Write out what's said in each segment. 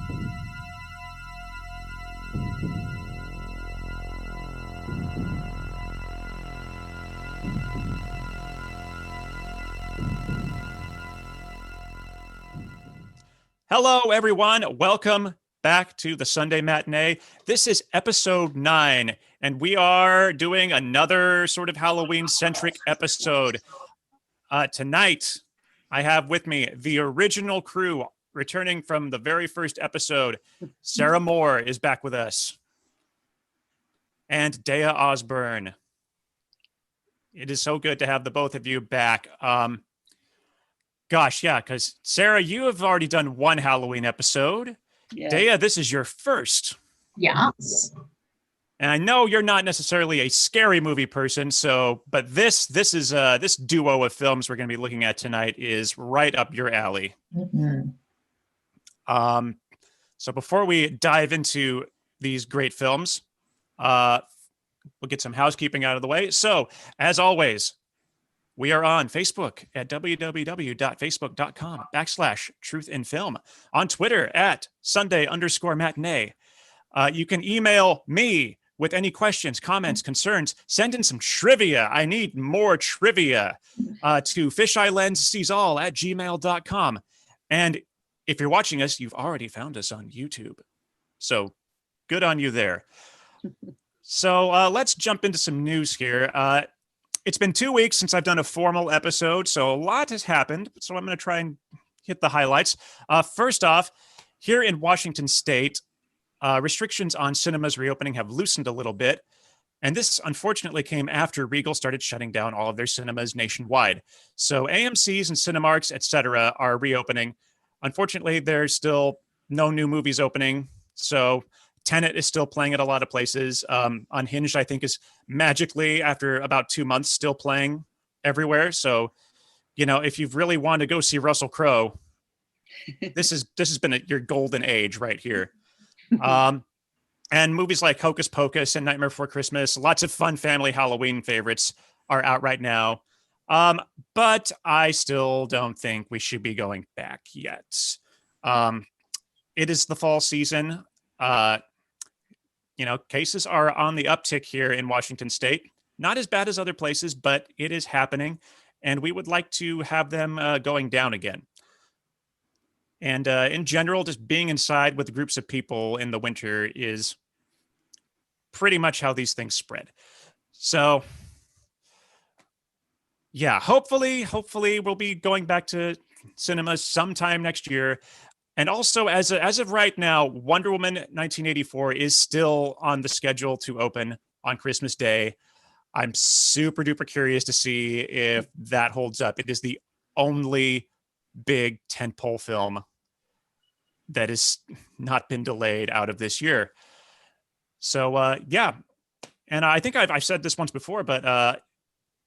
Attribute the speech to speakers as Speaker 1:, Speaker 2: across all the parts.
Speaker 1: Hello, everyone. Welcome back to the Sunday Matinee. This is episode 9, and we are doing another sort of Halloween-centric episode. Tonight, I have with me the original crew returning from the very first episode. Sarah Moore is back with us. And Dea Osborne. It is so good to have the both of you back. Gosh, yeah, because Sarah, you have already done one Halloween episode.
Speaker 2: Yes.
Speaker 1: Dea, this is your first.
Speaker 2: Yes.
Speaker 1: And I know you're not necessarily a scary movie person, but this duo of films we're going to be looking at tonight is right up your alley.
Speaker 2: Mm-hmm.
Speaker 1: So before we dive into these great films, we'll get some housekeeping out of the way. So, as always, we are on Facebook at www.facebook.com/truthinfilm. On Twitter at Sunday_matinee. You can email me with any questions, comments, concerns. Send in some trivia. I need more trivia to fisheyelensseesall@gmail.com. And if you're watching us, you've already found us on YouTube. So good on you there. So let's jump into some news here. It's been 2 weeks since I've done a formal episode, so a lot has happened. So I'm going to try and hit the highlights. First off, here in Washington State, restrictions on cinemas reopening have loosened a little bit. And this, unfortunately, came after Regal started shutting down all of their cinemas nationwide. So AMCs and Cinemarks, etc., are reopening. Unfortunately, there's still no new movies opening. So Tenet is still playing at a lot of places. Unhinged, I think, is magically, after about 2 months, still playing everywhere. So, if you've really wanted to go see Russell Crowe, this has been your golden age right here. And movies like Hocus Pocus and Nightmare Before Christmas, lots of fun family Halloween favorites are out right now. But I still don't think we should be going back yet. It is the fall season. Cases are on the uptick here in Washington State. Not as bad as other places, but it is happening. And we would like to have them going down again. And in general, just being inside with groups of people in the winter is pretty much how these things spread. So, yeah, hopefully we'll be going back to cinemas sometime next year. And also, as of right now, Wonder Woman 1984 is still on the schedule to open on Christmas Day. I'm super duper curious to see if that holds up. It is the only big tentpole film that has not been delayed out of this year. So, yeah. And I think I've said this once before, but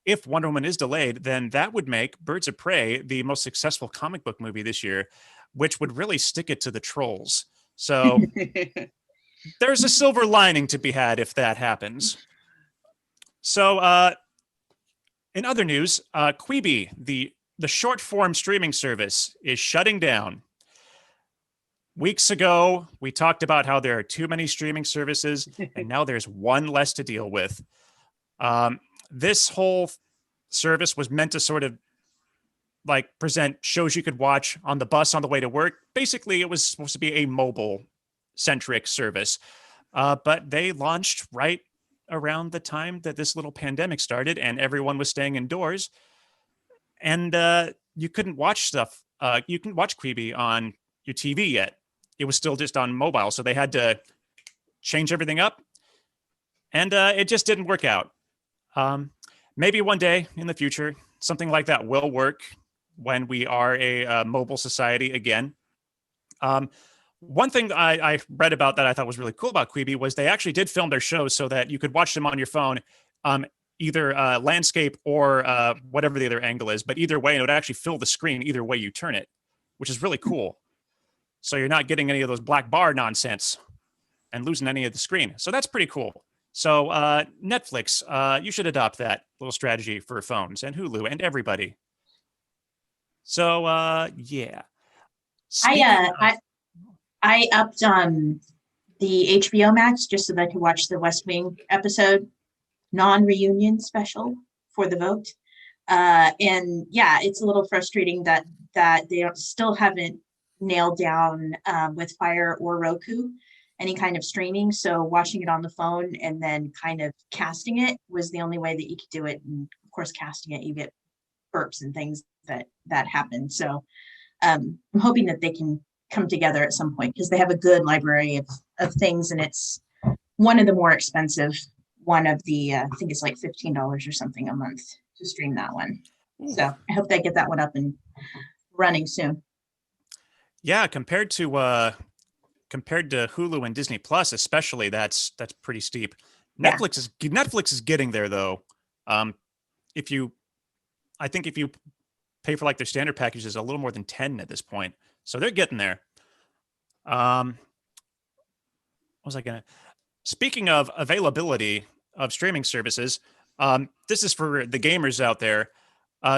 Speaker 1: if Wonder Woman is delayed, then that would make Birds of Prey the most successful comic book movie this year, which would really stick it to the trolls. So there's a silver lining to be had if that happens. So in other news, Quibi, the short form streaming service, is shutting down. Weeks ago, we talked about how there are too many streaming services, and now there's one less to deal with. This whole service was meant to sort of present shows you could watch on the bus on the way to work. Basically, it was supposed to be a mobile-centric service. But they launched right around the time that this little pandemic started and everyone was staying indoors. And you couldn't watch stuff. You couldn't watch Quibi on your TV yet. It was still just on mobile. So they had to change everything up. And it just didn't work out. Maybe one day in the future, something like that will work when we are a mobile society again. One thing that I read about that I thought was really cool about Quibi was they actually did film their shows so that you could watch them on your phone, either landscape or whatever the other angle is. But either way, it would actually fill the screen either way you turn it, which is really cool. So you're not getting any of those black bar nonsense and losing any of the screen. So that's pretty cool. So Netflix, you should adopt that little strategy for phones, and Hulu and everybody. So yeah.
Speaker 2: I upped the HBO Max just so that I could watch the West Wing episode, non-reunion special for the vote. And yeah, it's a little frustrating that they still haven't nailed down with Fire or Roku any kind of streaming. So watching it on the phone and then kind of casting it was the only way that you could do it. And of course, casting it, you get burps and things that happen. So I'm hoping that they can come together at some point because they have a good library of things, and it's one of the more expensive. One of the I think it's like $15 or something a month to stream that one.
Speaker 1: Ooh.
Speaker 2: So I hope they get that one up and running soon.
Speaker 1: Yeah, compared to Hulu and Disney Plus, especially, that's pretty steep.
Speaker 2: Yeah.
Speaker 1: Netflix is getting there though. If you pay for like their standard packages, a little more than 10 at this point, so they're getting there. What was I gonna? Speaking of availability of streaming services, this is for the gamers out there.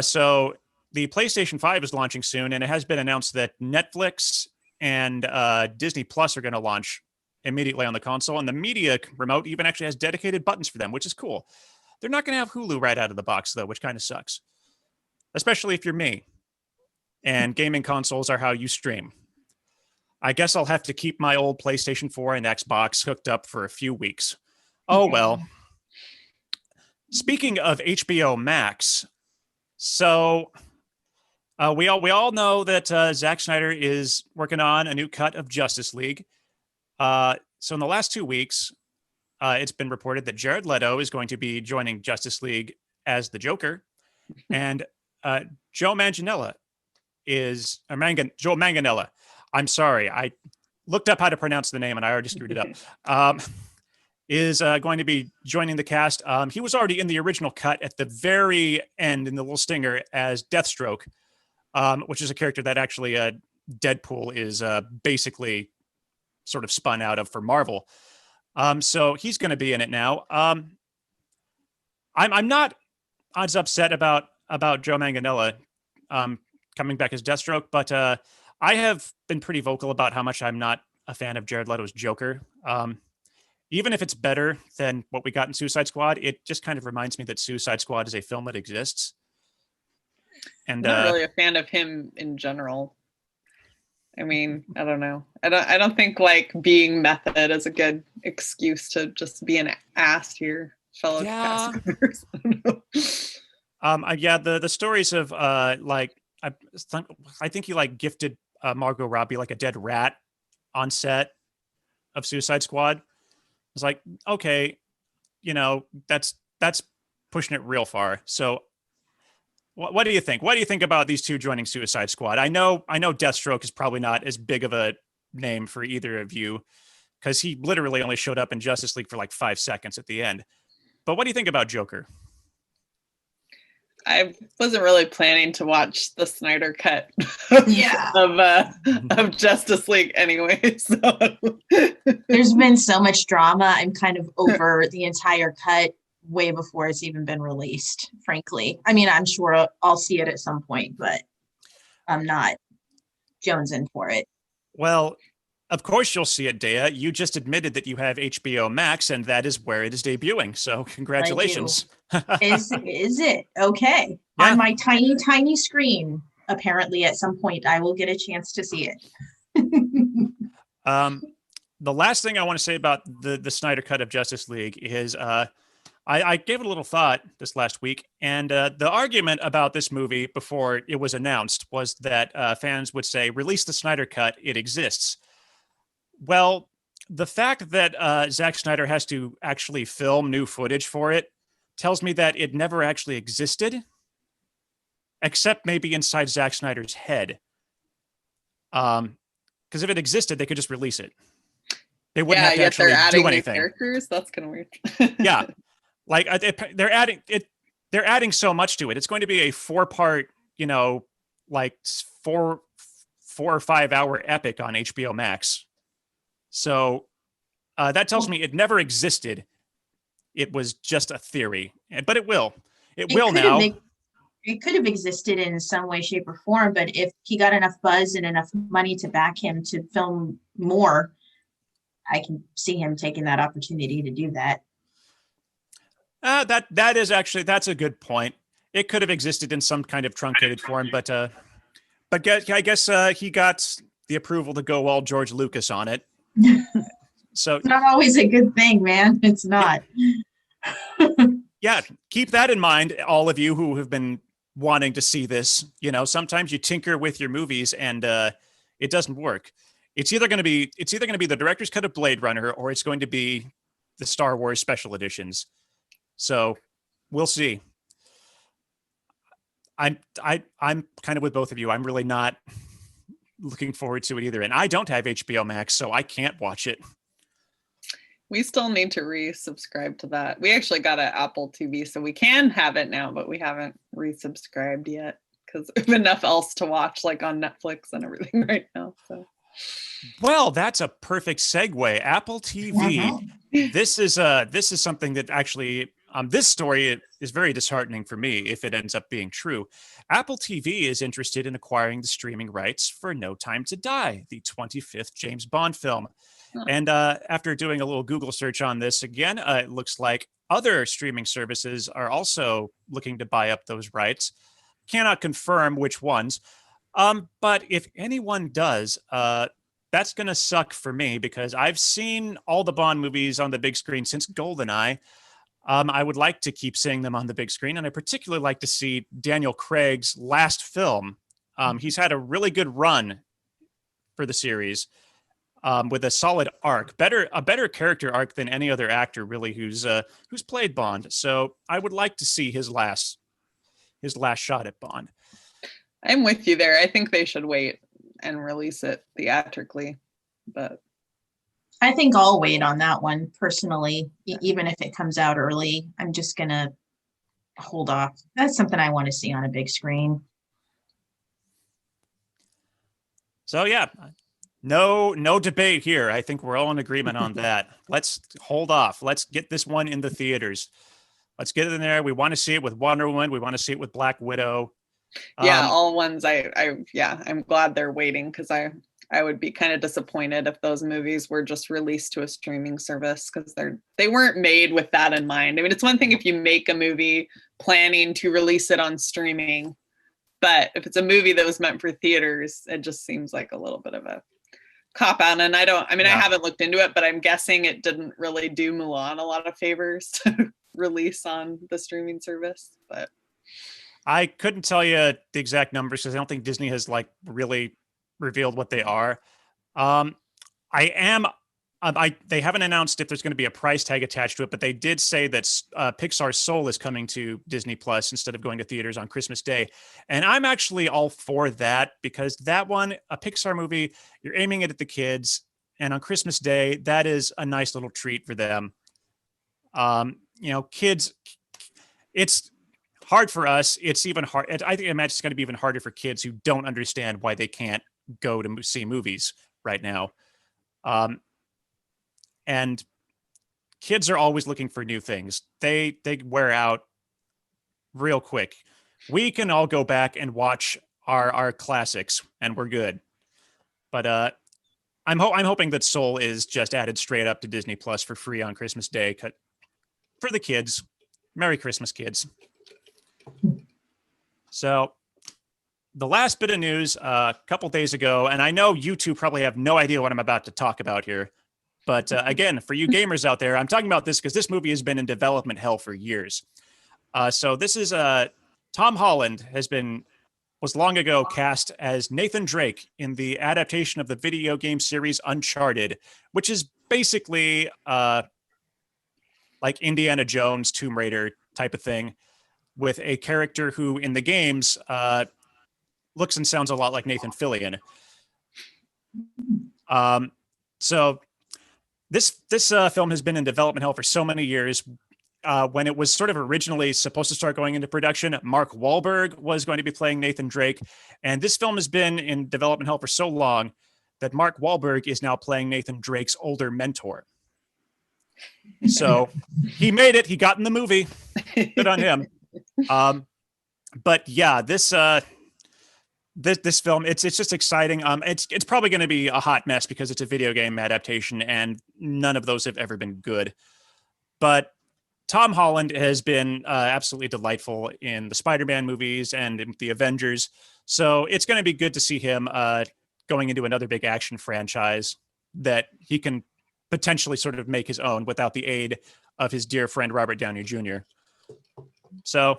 Speaker 1: So the PlayStation 5 is launching soon, and it has been announced that Netflix and Disney Plus are going to launch immediately on the console, and the media remote even actually has dedicated buttons for them, which is cool. They're not going to have Hulu right out of the box, though, which kind of sucks, especially if you're me, and gaming consoles are how you stream. I guess I'll have to keep my old PlayStation 4 and Xbox hooked up for a few weeks. Oh, well. Speaking of HBO Max, so we all know that Zack Snyder is working on a new cut of Justice League. So in the last 2 weeks, it's been reported that Jared Leto is going to be joining Justice League as the Joker, and Joe Manganiello. I'm sorry, I looked up how to pronounce the name and I already screwed it up. Is going to be joining the cast. He was already in the original cut at the very end in the little stinger as Deathstroke, which is a character that actually Deadpool is basically sort of spun out of for Marvel. So he's going to be in it now. I'm not as upset about Joe Manganiello coming back as Deathstroke, but I have been pretty vocal about how much I'm not a fan of Jared Leto's Joker. Even if it's better than what we got in Suicide Squad, it just kind of reminds me that Suicide Squad is a film that exists. And
Speaker 3: I'm not really a fan of him in general. I mean, I don't know. I don't think like being method is a good excuse to just be an ass to your fellow cast members.
Speaker 1: Yeah, the stories of like I think he like gifted Margot Robbie like a dead rat on set of Suicide Squad. It's like, okay, that's pushing it real far. So what do you think? What do you think about these two joining Suicide Squad? I know Deathstroke is probably not as big of a name for either of you because he literally only showed up in Justice League for like 5 seconds at the end. But what do you think about Joker?
Speaker 3: I wasn't really planning to watch the Snyder cut of Justice League anyway. So
Speaker 2: there's been so much drama. I'm kind of over the entire cut way before it's even been released, frankly. I mean, I'm sure I'll see it at some point, but I'm not jonesing for it.
Speaker 1: Well, of course you'll see it, Dea. You just admitted that you have HBO Max, and that is where it is debuting. So congratulations.
Speaker 2: Is it? Okay. Yeah. On my tiny, tiny screen, apparently at some point I will get a chance to see it.
Speaker 1: The last thing I want to say about the Snyder Cut of Justice League is I gave it a little thought this last week, and the argument about this movie before it was announced was that fans would say, release the Snyder Cut, it exists. Well, the fact that Zack Snyder has to actually film new footage for it tells me that it never actually existed, except maybe inside Zack Snyder's head. Because if it existed, they could just release it. They wouldn't have to actually do anything.
Speaker 3: Characters? That's kind of weird.
Speaker 1: Yeah, like they're adding so much to it. It's going to be a 4-part, like 4 or 5 hour epic on HBO Max. So that tells me it never existed. It was just a theory, but it will. It will now.
Speaker 2: It could have existed in some way, shape, or form, but if he got enough buzz and enough money to back him to film more, I can see him taking that opportunity to do that.
Speaker 1: That is actually, that's a good point. It could have existed in some kind of truncated form, but I guess he got the approval to go all George Lucas on it. So
Speaker 2: It's not always a good thing, man. It's not.
Speaker 1: Yeah, keep that in mind, all of you who have been wanting to see this. You know, sometimes you tinker with your movies and it doesn't work. It's either going to be the director's cut of Blade Runner, or it's going to be the Star Wars special editions. So we'll see. I'm kind of with both of you. I'm really not looking forward to it either, and I don't have HBO Max, so I can't watch it.
Speaker 3: We still need to resubscribe to that. We actually got an Apple TV, so we can have it now, but we haven't resubscribed yet because we have enough else to watch, like on Netflix and everything right now. So,
Speaker 1: well, that's a perfect segue. Apple TV. This is something that actually this story is very disheartening for me if it ends up being true. Apple TV is interested in acquiring the streaming rights for No Time to Die, the 25th James Bond film. And after doing a little Google search on this again, it looks like other streaming services are also looking to buy up those rights. Cannot confirm which ones. But if anyone does, that's going to suck for me because I've seen all the Bond movies on the big screen since GoldenEye. I would like to keep seeing them on the big screen, and I particularly like to see Daniel Craig's last film. He's had a really good run for the series. With a solid arc, a better character arc than any other actor, really, who's played Bond. So I would like to see his last shot at Bond.
Speaker 3: I'm with you there. I think they should wait and release it theatrically, but
Speaker 2: I think I'll wait on that one personally, even if it comes out early. I'm just gonna hold off. That's something I want to see on a big screen.
Speaker 1: So yeah. No debate here. I think we're all in agreement on that. Let's hold off. Let's get this one in the theaters. Let's get it in there. We want to see it with Wonder Woman. We want to see it with Black Widow.
Speaker 3: Yeah, all ones I'm glad they're waiting because I would be kind of disappointed if those movies were just released to a streaming service because they weren't made with that in mind. I mean, it's one thing if you make a movie planning to release it on streaming, but if it's a movie that was meant for theaters, it just seems like a little bit of a cop out. And I haven't looked into it, but I'm guessing it didn't really do Mulan a lot of favors to release on the streaming service. But
Speaker 1: I couldn't tell you the exact numbers because I don't think Disney has like really revealed what they are. They haven't announced if there's going to be a price tag attached to it, but they did say that Pixar's Soul is coming to Disney Plus instead of going to theaters on Christmas Day. And I'm actually all for that because that one, a Pixar movie, you're aiming it at the kids. And on Christmas Day, that is a nice little treat for them. Kids, it's hard for us. It's even hard. I imagine it's going to be even harder for kids who don't understand why they can't go to see movies right now. And kids are always looking for new things. They wear out real quick. We can all go back and watch our classics, and we're good. But I'm hoping that Soul is just added straight up to Disney Plus for free on Christmas Day for the kids. Merry Christmas, kids. So the last bit of news a couple days ago, and I know you two probably have no idea what I'm about to talk about here. But again, for you gamers out there, I'm talking about this because this movie has been in development hell for years. So this is Tom Holland was long ago cast as Nathan Drake in the adaptation of the video game series Uncharted, which is basically like Indiana Jones, Tomb Raider type of thing, with a character who in the games looks and sounds a lot like Nathan Fillion. So this film has been in development hell for so many years. When it was sort of originally supposed to start going into production, Mark Wahlberg was going to be playing Nathan Drake. And this film has been in development hell for so long that Mark Wahlberg is now playing Nathan Drake's older mentor. So he made it. He got in the movie. Good on him. But yeah, this this film, it's just exciting. It's probably going to be a hot mess because it's a video game adaptation, and none of those have ever been good. But Tom Holland has been absolutely delightful in the Spider-Man movies and in the Avengers, so it's going to be good to see him going into another big action franchise that he can potentially sort of make his own without the aid of his dear friend Robert Downey Jr. So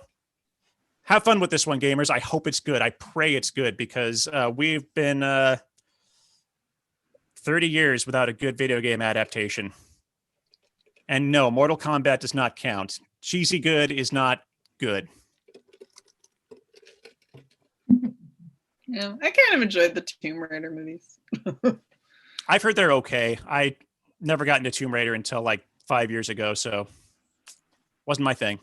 Speaker 1: have fun with this one, gamers. I hope it's good. I pray it's good, because we've been 30 years without a good video game adaptation. And no, Mortal Kombat does not count. Cheesy good is not good.
Speaker 3: Yeah, I kind of enjoyed the Tomb Raider movies.
Speaker 1: I've heard they're okay. I never got into Tomb Raider until like 5 years ago, so wasn't my thing.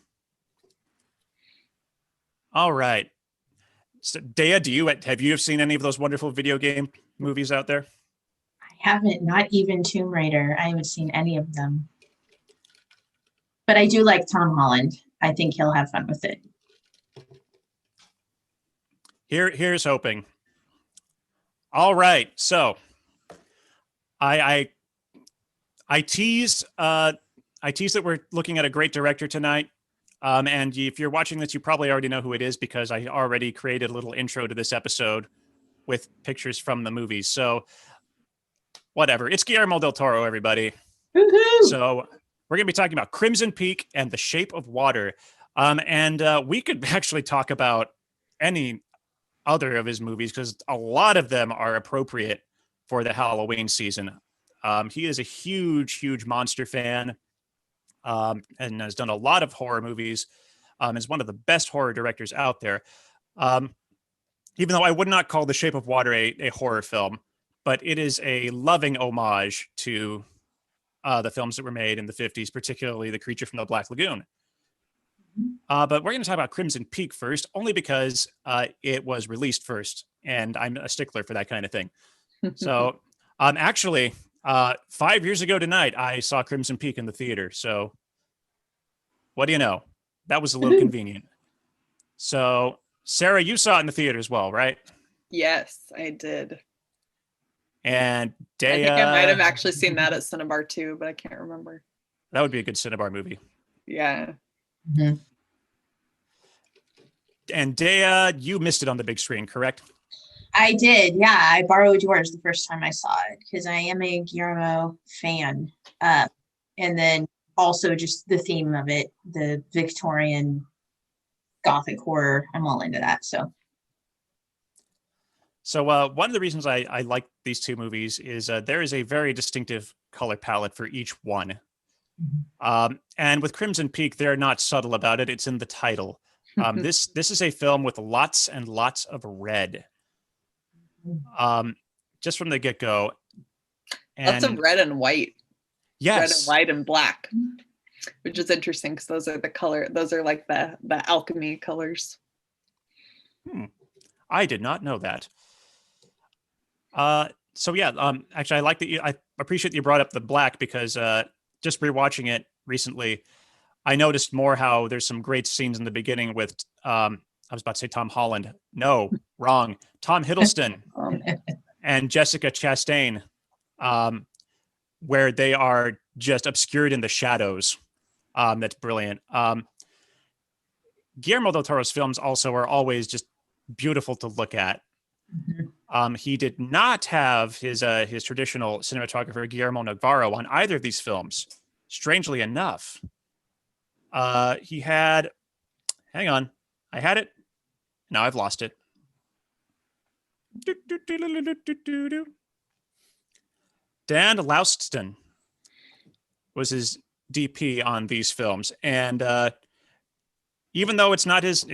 Speaker 1: All right. So, Dea, have you seen any of those wonderful video game movies out there?
Speaker 2: I haven't, not even Tomb Raider. I haven't seen any of them. But I do like Tom Holland. I think he'll have fun with it.
Speaker 1: Here's hoping. All right. So I teased that we're looking at a great director tonight. And if you're watching this, you probably already know who it is, because I already created a little intro to this episode with pictures from the movies. So whatever. It's Guillermo del Toro, everybody.
Speaker 2: Woohoo!
Speaker 1: So we're going to be talking about Crimson Peak and The Shape of Water. And we could actually talk about any other of his movies, because a lot of them are appropriate for the Halloween season. He is a huge monster fan. And has done a lot of horror movies, is one of the best horror directors out there. Even though I would not call The Shape of Water a horror film, but it is a loving homage to the films that were made in the 50s, particularly The Creature from the Black Lagoon. But we're going to talk about Crimson Peak first, only because it was released first, and I'm a stickler for that kind of thing. So actually, 5 years ago tonight, I saw Crimson Peak in the theater. So what do you know? That was a little convenient. So Sarah, you saw it in the theater as well, right?
Speaker 3: Yes, I did.
Speaker 1: And Dea,
Speaker 3: I think I might have actually seen that at Cinebar too, but I can't remember.
Speaker 1: That would be a good Cinebar movie.
Speaker 3: Yeah.
Speaker 2: Mm-hmm.
Speaker 1: And Dea, you missed it on the big screen, correct?
Speaker 2: I did. Yeah, I borrowed yours the first time I saw it, because I am a Guillermo fan. And then also just the theme of it, the Victorian Gothic horror. I'm all into that.
Speaker 1: So one of the reasons I like these two movies is there is a very distinctive color palette for each one. And with Crimson Peak, they're not subtle about it. It's in the title. This is a film with lots and lots of red. Just from the get-go.
Speaker 3: Lots of red and white.
Speaker 1: Yes.
Speaker 3: Red and white and black, which is interesting because those are like the alchemy colors.
Speaker 1: I did not know that. So yeah, actually I appreciate that you brought up the black, because just rewatching it recently, I noticed more how there's some great scenes in the beginning with I was about to say Tom Holland. No, wrong. Tom Hiddleston and Jessica Chastain, where they are just obscured in the shadows. That's brilliant. Guillermo del Toro's films also are always just beautiful to look at. He did not have his traditional cinematographer Guillermo Navarro on either of these films. Strangely enough, he had. Hang on, I had it. Now I've lost it. Dan Lauston was his DP on these films, and even though it's not his,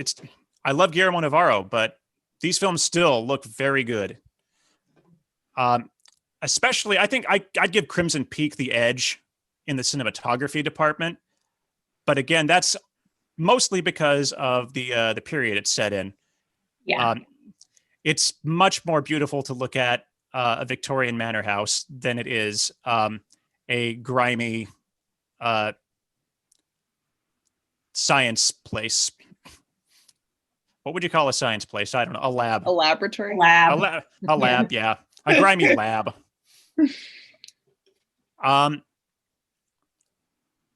Speaker 1: I love Guillermo Navarro, but these films still look very good. Especially, I think I'd give Crimson Peak the edge in the cinematography department, but again, that's mostly because of the period it's set in.
Speaker 2: Yeah.
Speaker 1: It's much more beautiful to look at a Victorian manor house than it is a grimy science place. what would you call a science place? I don't know. A lab.
Speaker 3: A laboratory.
Speaker 2: Lab.
Speaker 1: A lab. Yeah. A grimy lab.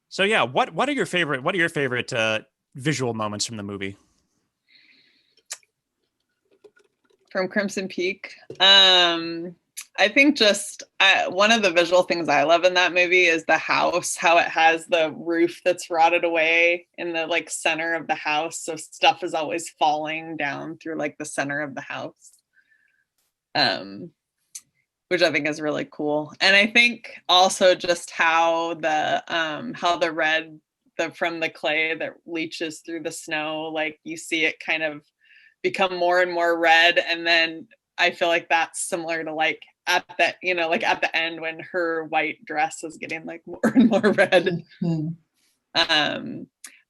Speaker 1: So yeah, what are your favorite visual moments from the movie?
Speaker 3: From Crimson Peak. I think just one of the visual things I love in that movie is the house, how it has the roof that's rotted away in the like center of the house. So stuff is always falling down through like the center of the house. Which I think is really cool. And I think also just how the red from the clay that leaches through the snow, like you see it kind of become more and more red. And then I feel like that's similar to like at that, like at the end when her white dress is getting like more and more red. Mm-hmm.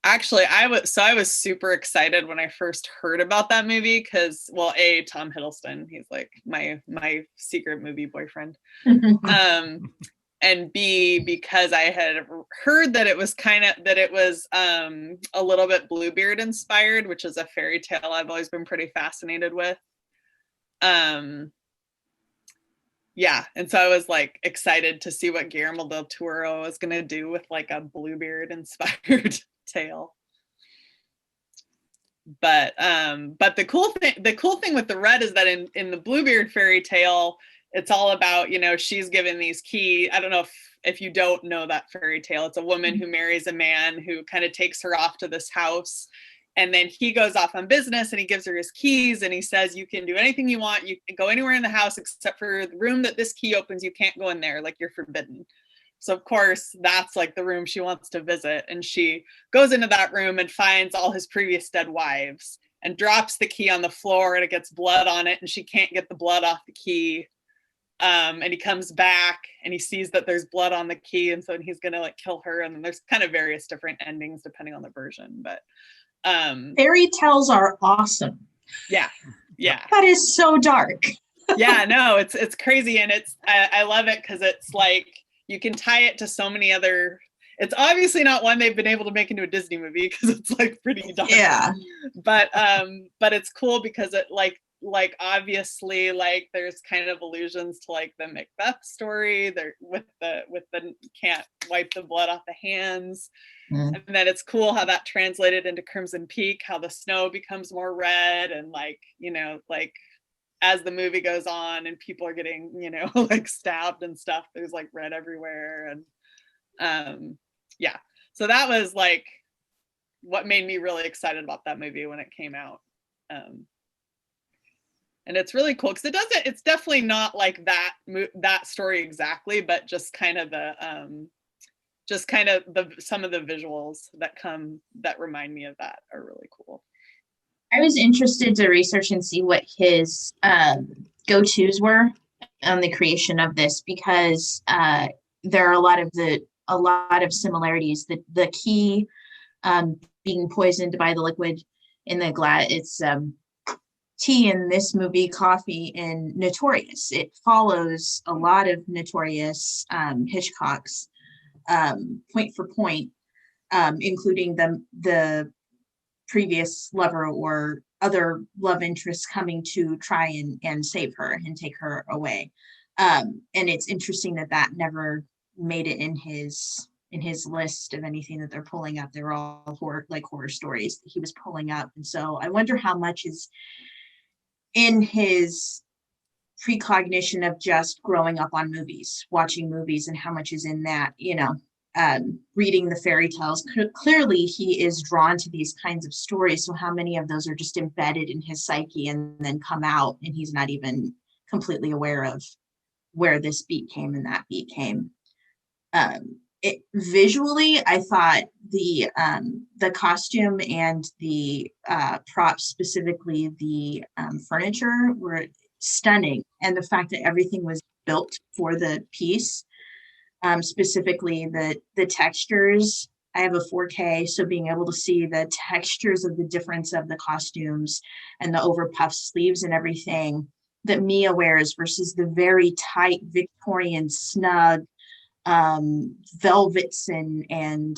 Speaker 3: Actually, I was super excited when I first heard about that movie because, well, Tom Hiddleston, he's like my secret movie boyfriend, and B, because I had heard that it was a little bit Bluebeard inspired, which is a fairy tale I've always been pretty fascinated with. Yeah, and so I was like excited to see what Guillermo del Toro was gonna do with like a Bluebeard inspired tale. But the cool thing with the red is that in the Bluebeard fairy tale, it's all about, she's given these keys. I don't know if you don't know that fairy tale. It's a woman who marries a man who kind of takes her off to this house, and then he goes off on business and he gives her his keys and he says, you can do anything you want. You can go anywhere in the house except for the room that this key opens. You can't go in there, like you're forbidden. So of course, that's like the room she wants to visit. And she goes into that room and finds all his previous dead wives and drops the key on the floor and it gets blood on it and she can't get the blood off the key. And he comes back and he sees that there's blood on the key. And so he's going to like kill her. And then there's kind of various different endings depending on the version. But
Speaker 2: fairy tales are awesome.
Speaker 3: Yeah.
Speaker 2: That is so dark.
Speaker 3: Yeah, no, it's crazy. And I love it because it's like, you can tie it to so many other. It's obviously not one they've been able to make into a Disney movie because it's like pretty dark.
Speaker 2: Yeah.
Speaker 3: But it's cool because it like obviously like there's kind of allusions to like the Macbeth story there with the can't wipe the blood off the hands. And then it's cool how that translated into Crimson Peak, how the snow becomes more red and like, like as the movie goes on and people are getting, like stabbed and stuff, there's like red everywhere. And yeah, so that was like what made me really excited about that movie when it came out. And it's really cool because it's definitely not like that story exactly, but just kind of some of the visuals that remind me of that are really cool.
Speaker 2: I was interested to research and see what his go-tos were on the creation of this because there are a lot of similarities. The key being poisoned by the liquid in the glass. It's tea in this movie, coffee in Notorious. It follows a lot of Notorious Hitchcock's point for point, including the previous lover or other love interests coming to try and save her and take her away. And it's interesting that never made it in his list of anything that they're pulling up. They're all horror stories that he was pulling up. And so I wonder how much is in his precognition of just growing up on movies, watching movies, and how much is in that, reading the fairy tales. Clearly he is drawn to these kinds of stories. So how many of those are just embedded in his psyche and then come out and he's not even completely aware of where this beat came and that beat came. Visually, I thought the costume and the props, specifically the furniture, were stunning. And the fact that everything was built for the piece, specifically the textures. I have a 4K, so being able to see the textures of the difference of the costumes and the overpuffed sleeves and everything that Mia wears versus the very tight Victorian snug velvets and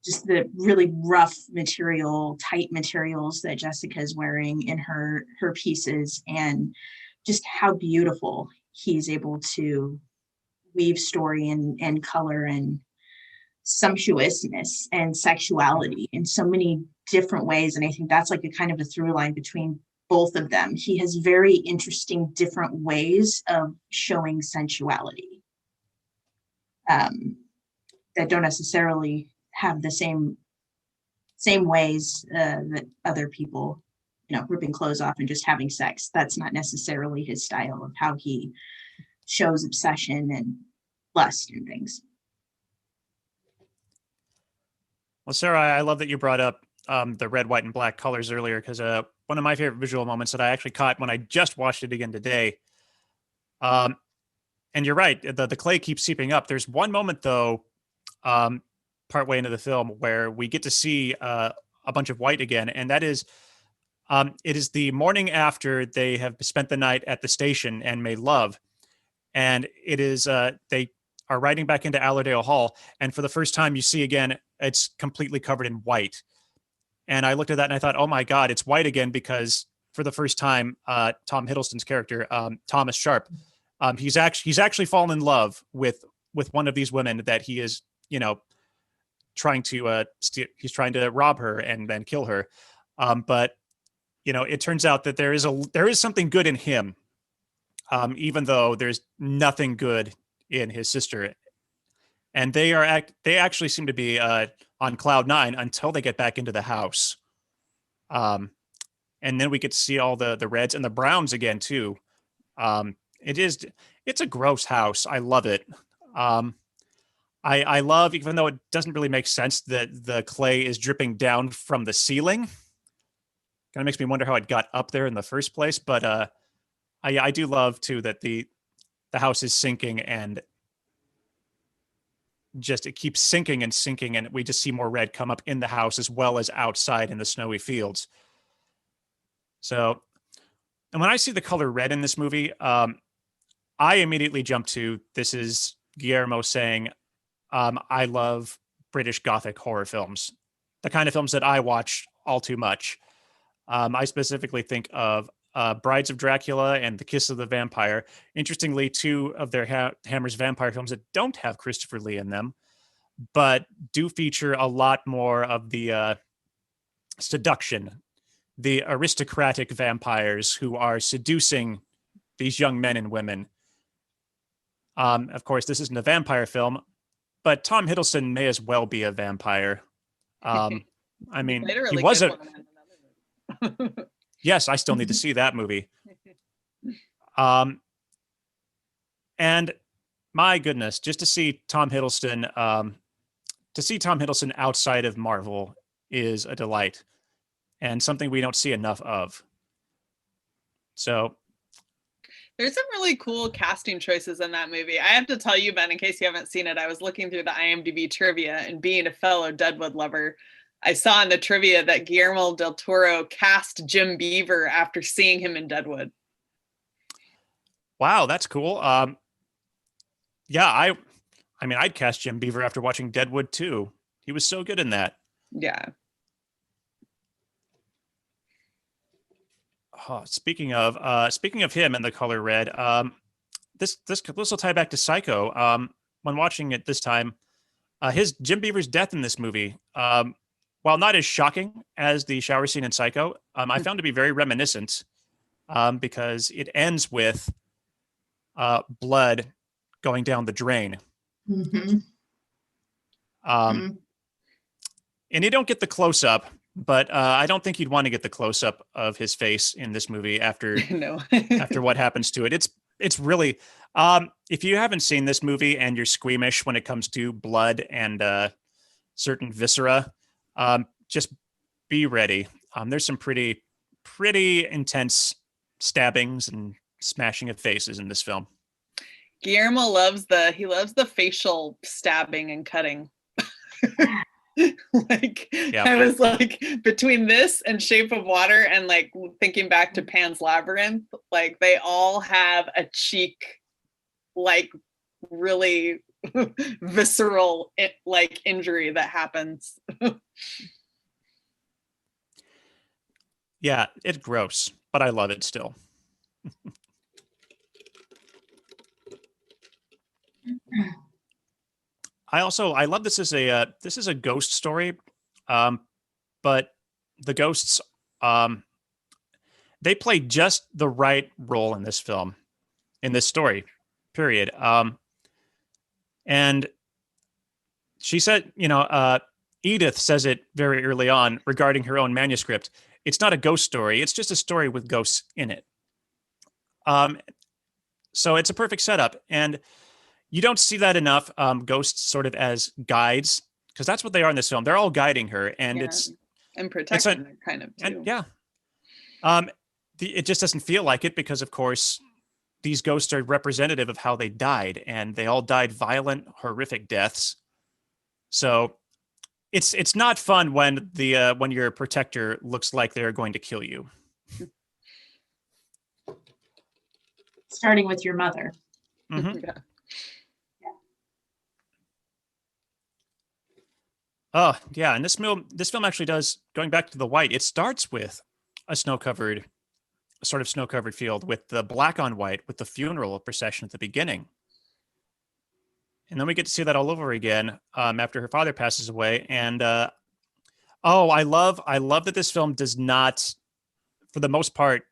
Speaker 2: just the really rough material, tight materials that Jessica's wearing in her pieces, and just how beautiful he's able to weave story and color and sumptuousness and sexuality in so many different ways. And I think that's like a kind of a through line between both of them. He has very interesting different ways of showing sensuality that don't necessarily have the same ways that other people, ripping clothes off and just having sex. That's not necessarily his style of how he shows obsession and lust and things.
Speaker 1: Well, Sarah, I love that you brought up the red, white, and black colors earlier, because one of my favorite visual moments that I actually caught when I just watched it again today. And you're right, the clay keeps seeping up. There's one moment, though, partway into the film, where we get to see a bunch of white again, and that is, it is the morning after they have spent the night at the station and made love. And it is, they are riding back into Allerdale Hall, and for the first time you see again, it's completely covered in white. And I looked at that and I thought, oh my God, it's white again, because for the first time, Tom Hiddleston's character, Thomas Sharp, he's actually fallen in love with one of these women that he is, trying to he's trying to rob her and then kill her. But it turns out that there is something good in him, even though there's nothing good in his sister. And they actually seem to be on cloud nine until they get back into the house. And then we get to see all the reds and the browns again too. It's a gross house. I love it. I love, even though it doesn't really make sense, that the clay is dripping down from the ceiling. Kind of makes me wonder how it got up there in the first place. But I do love too that the house is sinking, and just it keeps sinking and sinking, and we just see more red come up in the house as well as outside in the snowy fields. So, and when I see the color red in this movie, I immediately jump to, this is Guillermo saying, I love British Gothic horror films, the kind of films that I watch all too much. I specifically think of Brides of Dracula and The Kiss of the Vampire. Interestingly, two of their Hammer's vampire films that don't have Christopher Lee in them, but do feature a lot more of the seduction, the aristocratic vampires who are seducing these young men and women. Of course, this isn't a vampire film, but Tom Hiddleston may as well be a vampire. I mean, he was a... Yes, I still need to see that movie. And my goodness, just to see Tom Hiddleston, outside of Marvel is a delight, and something we don't see enough of. So
Speaker 3: there's some really cool casting choices in that movie. I have to tell you, Ben, in case you haven't seen it, I was looking through the IMDb trivia, and being a fellow Deadwood lover, I saw in the trivia that Guillermo del Toro cast Jim Beaver after seeing him in Deadwood.
Speaker 1: Wow, that's cool. Yeah, I mean, I'd cast Jim Beaver after watching Deadwood too. He was so good in that.
Speaker 3: Yeah.
Speaker 1: Oh, speaking of him and the color red, this will tie back to Psycho. When watching it this time, his Jim Beaver's death in this movie, while not as shocking as the shower scene in Psycho, I found to be very reminiscent, because it ends with blood going down the drain.
Speaker 2: Mm-hmm.
Speaker 1: And you don't get the close up, but I don't think you'd want to get the close up of his face in this movie after
Speaker 3: No.
Speaker 1: after what happens to it. It's really, if you haven't seen this movie and you're squeamish when it comes to blood and certain viscera, just be ready. There's some pretty intense stabbings and smashing of faces in this film.
Speaker 3: Guillermo loves the facial stabbing and cutting. Like, yep. I was like, between this and Shape of Water and like thinking back to Pan's Labyrinth, like they all have a cheek like really visceral like injury that happens.
Speaker 1: Yeah, it's gross, but I love it still. I love this as a ghost story, but the ghosts they play just the right role in this film, in this story, period. And she said, Edith says it very early on regarding her own manuscript. It's not a ghost story. It's just a story with ghosts in it. So it's a perfect setup. And you don't see that enough, ghosts sort of as guides, because that's what they are in this film. They're all guiding her. And
Speaker 3: and protecting her kind of too.
Speaker 1: And, yeah. It just doesn't feel like it because, of course, these ghosts are representative of how they died. And they all died violent, horrific deaths. So it's not fun when when your protector looks like they're going to kill you.
Speaker 2: Starting with your mother.
Speaker 1: Mm-hmm.
Speaker 3: Yeah.
Speaker 1: Oh yeah, and this film actually does, going back to the white. It starts with a snow-covered field with the black on white with the funeral procession at the beginning. And then we get to see that all over again after her father passes away. And I love that this film does not, for the most part,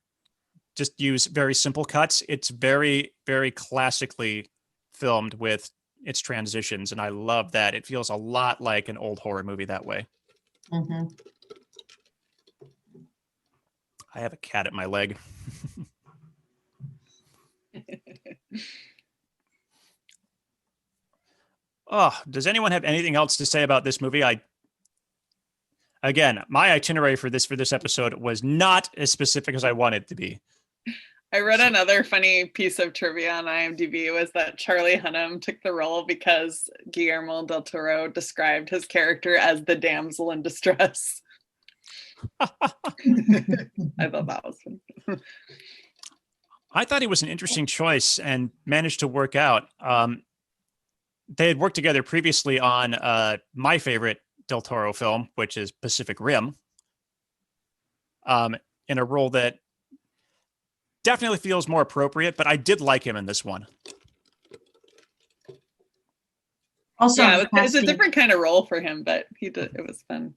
Speaker 1: just use very simple cuts. It's very, very classically filmed with its transitions, and I love that. It feels a lot like an old horror movie that way.
Speaker 2: Mm-hmm.
Speaker 1: I have a cat at my leg. Oh, does anyone have anything else to say about this movie? Again, my itinerary for this episode was not as specific as I wanted it to be.
Speaker 3: I read another funny piece of trivia on IMDb was that Charlie Hunnam took the role because Guillermo del Toro described his character as the damsel in distress. I thought that was fun.
Speaker 1: I thought he was an interesting choice and managed to work out. They had worked together previously on my favorite Del Toro film, which is Pacific Rim, in a role that definitely feels more appropriate, but I did like him in this one.
Speaker 2: Also,
Speaker 3: yeah, it's a different kind of role for him, but it was fun.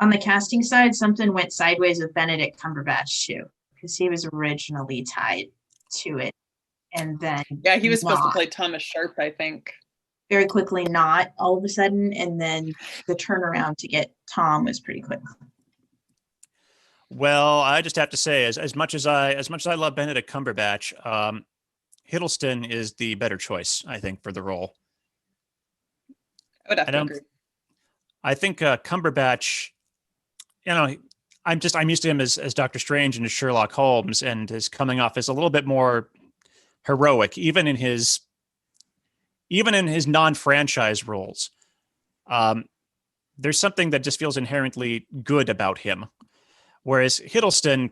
Speaker 2: On the casting side, something went sideways with Benedict Cumberbatch too, because he was originally tied to it, and then
Speaker 3: he was supposed to play Thomas Sharp, I think.
Speaker 2: Very quickly, not all of a sudden, and then the turnaround to get Tom was pretty quick.
Speaker 1: Well, I just have to say, as much as I love Benedict Cumberbatch, Hiddleston is the better choice, I think, for the role.
Speaker 3: I would have to agree.
Speaker 1: I think Cumberbatch, I'm used to him as Doctor Strange and as Sherlock Holmes, and is coming off as a little bit more heroic, even in his non-franchise roles. There's something that just feels inherently good about him. Whereas Hiddleston,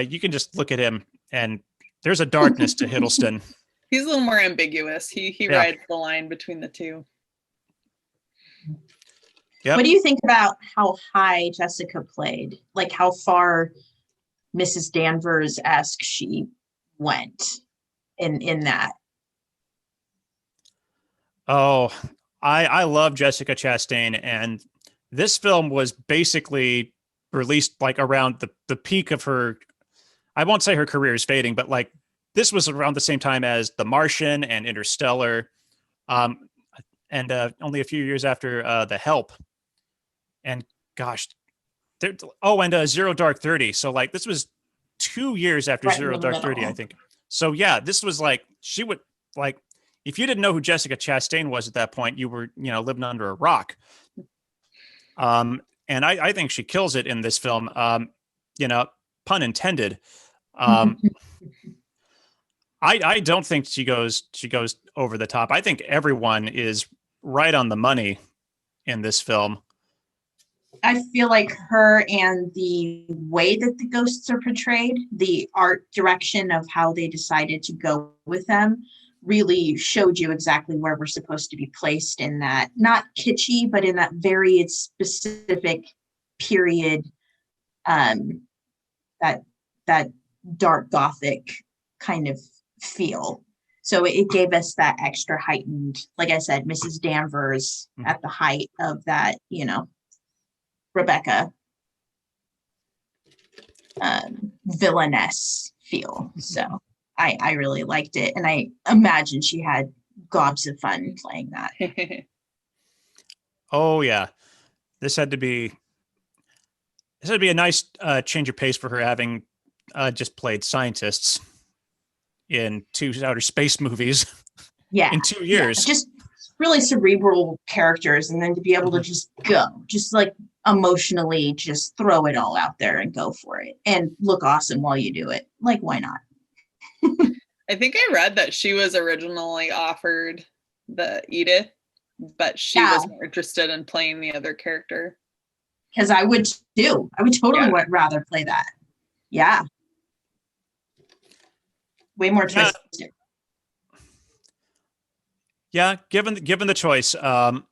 Speaker 1: you can just look at him and there's a darkness to Hiddleston.
Speaker 3: He's a little more ambiguous. He rides the line between the two.
Speaker 1: Yep.
Speaker 2: What do you think about how high Jessica played? Like how far Mrs. Danvers-esque she went in that?
Speaker 1: Oh, I love Jessica Chastain, and this film was basically released like around the peak of her. I won't say her career is fading, but like this was around the same time as The Martian and Interstellar, and only a few years after The Help. And gosh, and Zero Dark 30. So like this was 2 years after Zero Dark 30, I think. So yeah, this was like she would like. If you didn't know who Jessica Chastain was at that point, you were, living under a rock. And I think she kills it in this film. Pun intended. I don't think she goes over the top. I think everyone is right on the money in this film.
Speaker 2: I feel like her and the way that the ghosts are portrayed, the art direction of how they decided to go with them really showed you exactly where we're supposed to be placed in that, not kitschy, but in that very specific period, that dark Gothic kind of feel. So it gave us that extra heightened, like I said, Mrs. Danvers at the height of that, Rebecca villainess feel. So I really liked it, and I imagine she had gobs of fun playing that.
Speaker 1: Oh yeah, this had to be a nice change of pace for her, having just played scientists in 2 outer space movies.
Speaker 2: Yeah,
Speaker 1: in 2 years.
Speaker 2: Just really cerebral characters, and then to be able to just go, just like emotionally, just throw it all out there and go for it, and look awesome while you do it. Like, why not?
Speaker 3: I think I read that she was originally offered the Edith, but she was more interested in playing the other character.
Speaker 2: Because I would too. I would totally rather play that. Yeah. Way more twisted.
Speaker 1: Yeah, given the choice, I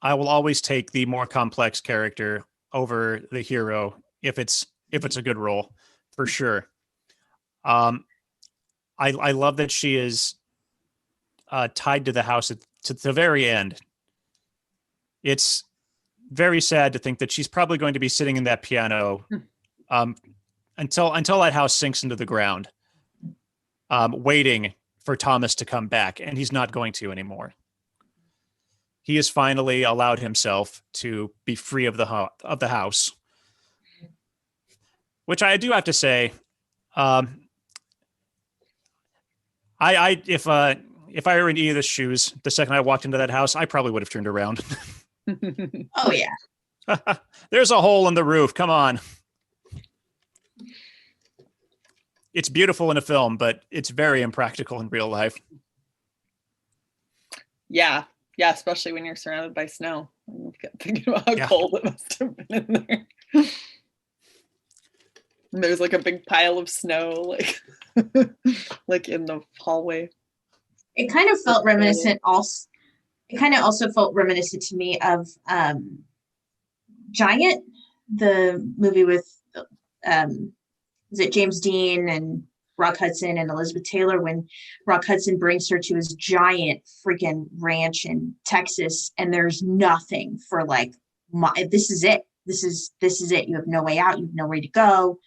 Speaker 1: will always take the more complex character over the hero if it's a good role, for sure. I love that she is tied to the house to the very end. It's very sad to think that she's probably going to be sitting in that piano until that house sinks into the ground, waiting for Thomas to come back, and he's not going to anymore. He has finally allowed himself to be free of the house, which I do have to say, if I were in Edith's shoes, the second I walked into that house, I probably would have turned around.
Speaker 2: Oh yeah.
Speaker 1: There's a hole in the roof. Come on. It's beautiful in a film, but it's very impractical in real life.
Speaker 3: Yeah, especially when you're surrounded by snow. I'm thinking about how cold it must have been in there. And there's like a big pile of snow, like in the hallway.
Speaker 2: It kind of felt reminiscent. Also, it kind of also felt reminiscent to me of Giant, the movie with is it James Dean and Rock Hudson and Elizabeth Taylor, when Rock Hudson brings her to his giant freaking ranch in Texas, and there's nothing for this is it. This is it. You have no way out. You have nowhere to go,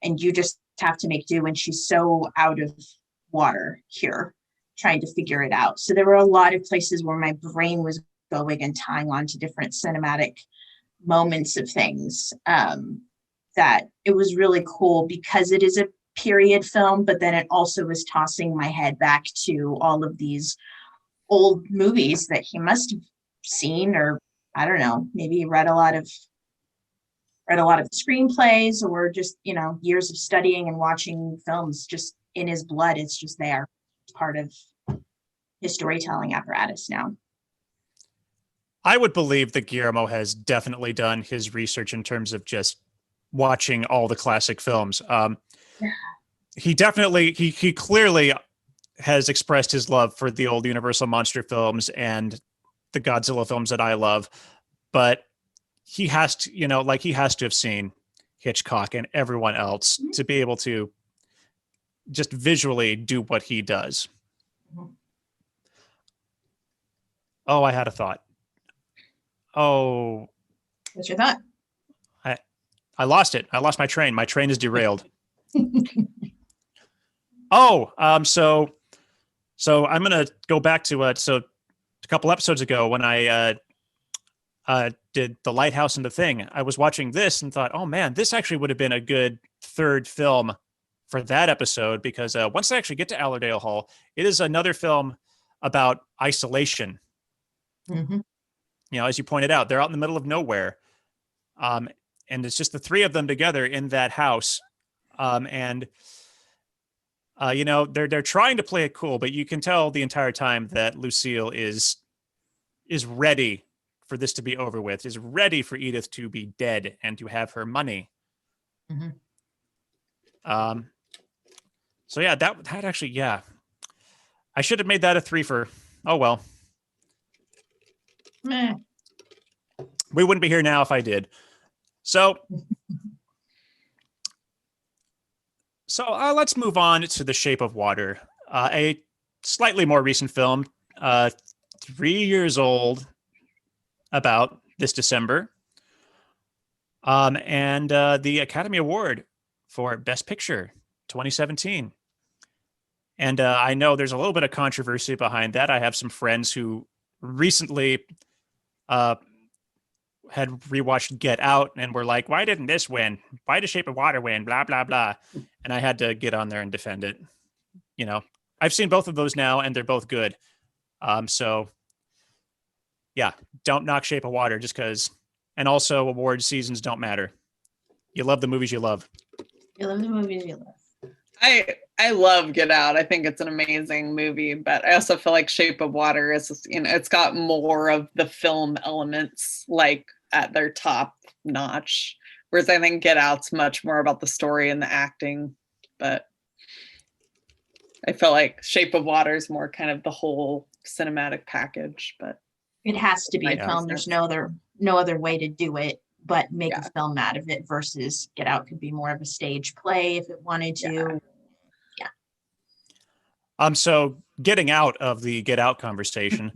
Speaker 2: and you just have to make do. And she's so out of water here, trying to figure it out. So there were a lot of places where my brain was going and tying on to different cinematic moments of things, that it was really cool because it is a period film, but then it also was tossing my head back to all of these old movies that he must have seen, or I don't know, maybe read a lot of screenplays, or just, years of studying and watching films just in his blood. It's just there. It's part of his storytelling apparatus now.
Speaker 1: I would believe that Guillermo has definitely done his research in terms of just watching all the classic films. He clearly has expressed his love for the old Universal monster films and the Godzilla films that I love, but he has to, he has to have seen Hitchcock and everyone else to be able to just visually do what he does. Oh, I had a thought. Oh,
Speaker 2: what's your thought?
Speaker 1: I lost it. I lost my train. My train is derailed. So I'm going to go back to a couple episodes ago when I did The Lighthouse and the Thing. I was watching this and thought, oh man, this actually would have been a good third film for that episode, because once I actually get to Allerdale Hall, it is another film about isolation.
Speaker 2: Mm-hmm.
Speaker 1: As you pointed out, they're out in the middle of nowhere. And it's just the three of them together in that house. They're trying to play it cool, but you can tell the entire time that Lucille is ready for this to be over with, is ready for Edith to be dead and to have her money.
Speaker 2: Mm-hmm.
Speaker 1: So yeah, that actually, yeah. I should have made that a 3-fer. Oh well.
Speaker 2: Meh.
Speaker 1: We wouldn't be here now if I did. So let's move on to The Shape of Water, a slightly more recent film, 3 years old, about this December, and the Academy Award for Best Picture 2017. And I know there's a little bit of controversy behind that. I have some friends who recently had rewatched Get Out and were like, why didn't this win? Why did Shape of Water win? Blah, blah, blah. And I had to get on there and defend it. You know, I've seen both of those now and they're both good. So yeah, don't knock Shape of Water just because. And also award seasons don't matter. You love the movies you love.
Speaker 2: You love the movies you love.
Speaker 3: I love Get Out. I think it's an amazing movie, but I also feel like Shape of Water is just, it's got more of the film elements like at their top notch. Whereas I think Get Out's much more about the story and the acting. But I feel like Shape of Water is more kind of the whole cinematic package. But
Speaker 2: it has to be a film. There's no other way to do it but make a film out of it versus Get Out could be more of a stage play if it wanted to.
Speaker 1: So getting out of the Get Out conversation,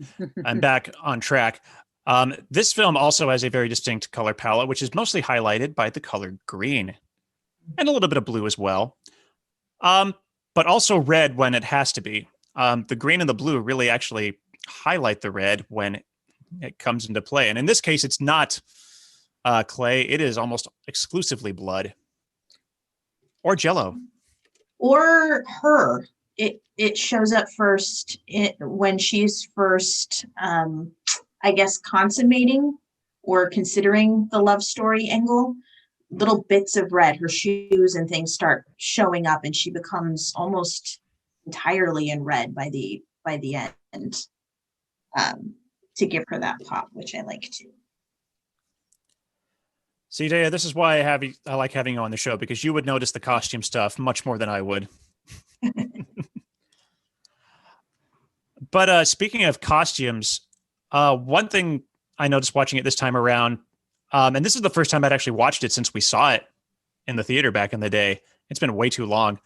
Speaker 1: I'm back on track. This film also has a very distinct color palette, which is mostly highlighted by the color green and a little bit of blue as well. But also red when it has to be. The green and the blue really actually highlight the red when it comes into play. And in this case, it's not clay. It is almost exclusively blood or Jello.
Speaker 2: Or her. It shows up first when she's first, I guess, consummating or considering the love story angle. Little bits of red, her shoes and things start showing up, and she becomes almost entirely in red by the end. To give her that pop, which I like too.
Speaker 1: See, Daya, this is why I like having you on the show, because you would notice the costume stuff much more than I would. But speaking of costumes, one thing I noticed watching it this time around, and this is the first time I'd actually watched it since we saw it in the theater back in the day. It's been way too long.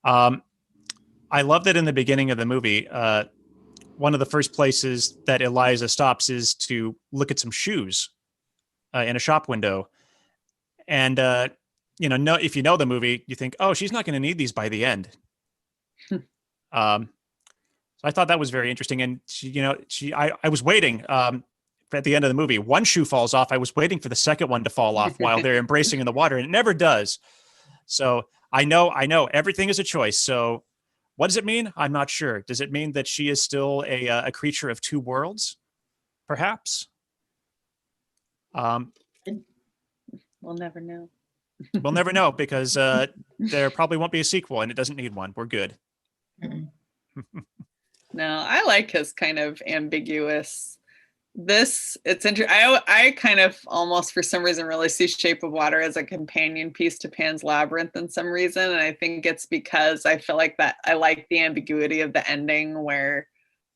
Speaker 1: I love that in the beginning of the movie, one of the first places that Eliza stops is to look at some shoes in a shop window. And, if you know the movie, you think, oh, she's not going to need these by the end. So I thought that was very interesting. And I was waiting at the end of the movie. One shoe falls off. I was waiting for the second one to fall off while they're embracing in the water, and it never does. So I know everything is a choice. So what does it mean? I'm not sure. Does it mean that she is still a creature of two worlds? Perhaps.
Speaker 3: We'll never know.
Speaker 1: We'll never know because there probably won't be a sequel, and it doesn't need one. We're good.
Speaker 3: No, I like his kind of ambiguous. It's interesting. I kind of almost for some reason really see Shape of Water as a companion piece to Pan's Labyrinth in some reason, and I think it's because I feel like that I like the ambiguity of the ending where,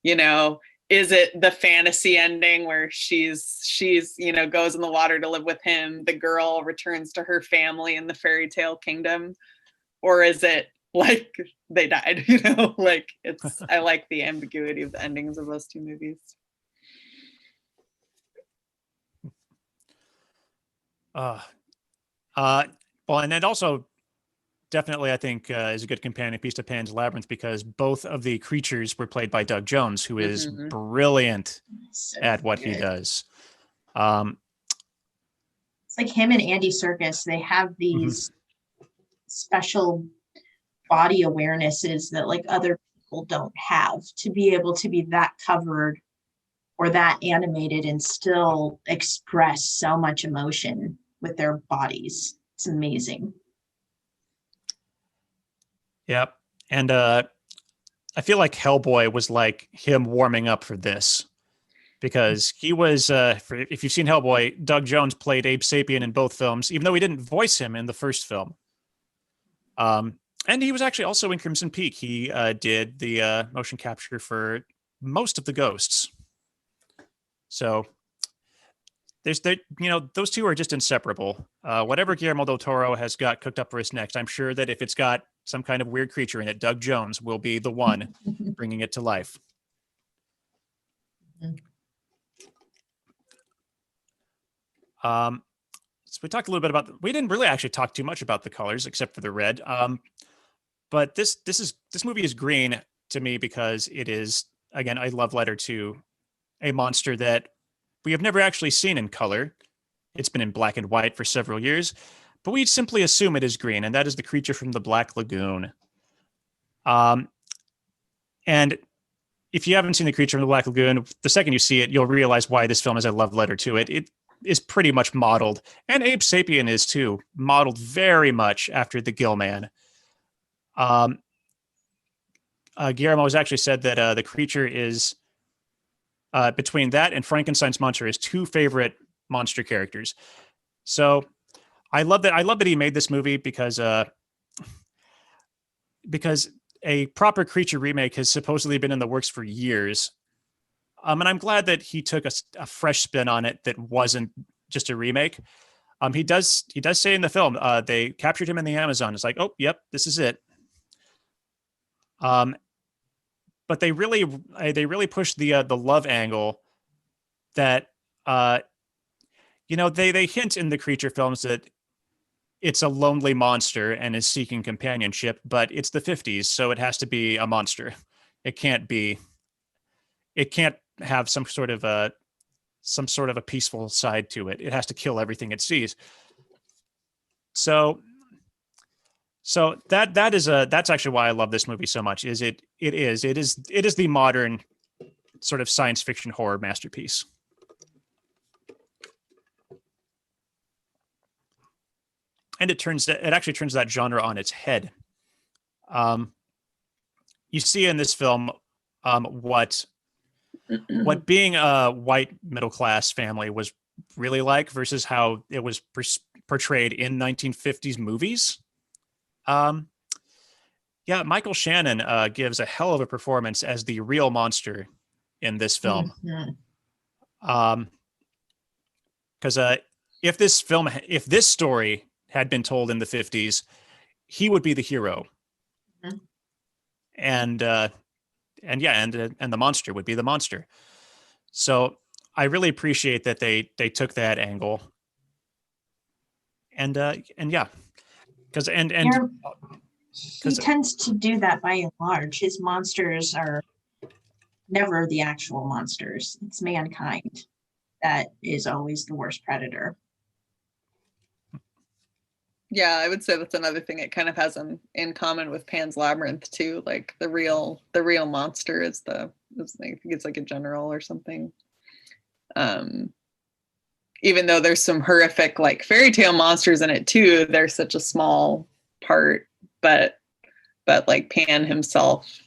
Speaker 3: is it the fantasy ending where she's goes in the water to live with him, the girl returns to her family in the fairy tale kingdom, or is it like they died, I like the ambiguity of the endings of those two movies.
Speaker 1: Well, and it also definitely, I think, is a good companion piece to Pan's Labyrinth because both of the creatures were played by Doug Jones, who is brilliant at what he does.
Speaker 2: It's like him and Andy Serkis. They have these special body awarenesses that like other people don't have to be able to be that covered or that animated and still express so much emotion with their bodies. It's amazing.
Speaker 1: Yep. And I feel like Hellboy was like him warming up for this because he was, if you've seen Hellboy, Doug Jones played Abe Sapien in both films, even though he didn't voice him in the first film. And he was actually also in Crimson Peak. He did the motion capture for most of the ghosts. So those two are just inseparable. Whatever Guillermo del Toro has got cooked up for us next, I'm sure that if it's got some kind of weird creature in it, Doug Jones will be the one bringing it to life. So we talked a little bit about. We didn't really actually talk too much about the colors, except for the red. But this movie is green to me because it is, again, a love letter to a monster that we have never actually seen in color. It's been in black and white for several years, but we simply assume it is green, and that is the creature from the Black Lagoon. And if you haven't seen the creature from the Black Lagoon, the second you see it, you'll realize why this film is a love letter to it. It is pretty much modeled, and Abe Sapien is too, modeled very much after the Gill Man. Guillermo has actually said that the creature is between that and Frankenstein's monster, his two favorite monster characters. So I love that. I love that he made this movie because a proper creature remake has supposedly been in the works for years. And I'm glad that he took a fresh spin on it that wasn't just a remake. He does say in the film, they captured him in the Amazon. It's like, oh, yep, this is it. But they really pushed the love angle that they hint in the creature films that it's a lonely monster and is seeking companionship, but it's the 50s, so it has to be a monster. It can't have some sort of a peaceful side to it. It has to kill everything it sees. So that's actually why I love this movie so much. It is the modern sort of science fiction horror masterpiece. And it actually turns that genre on its head. You see in this film what being a white middle class family was really like versus how it was portrayed in 1950s movies. Michael Shannon gives a hell of a performance as the real monster in this film. Because if this story had been told in the 50s, he would be the hero. Mm-hmm. And the monster would be the monster. So I really appreciate that they took that angle. And yeah, because
Speaker 2: he tends to do that by and large. His monsters are never the actual monsters. It's mankind that is always the worst predator.
Speaker 3: Yeah, I would say that's another thing it kind of has in common with Pan's Labyrinth too. Like the real monster is I think it's like a general or something. Even though there's some horrific like fairy tale monsters in it too, they're such a small part. But like Pan himself,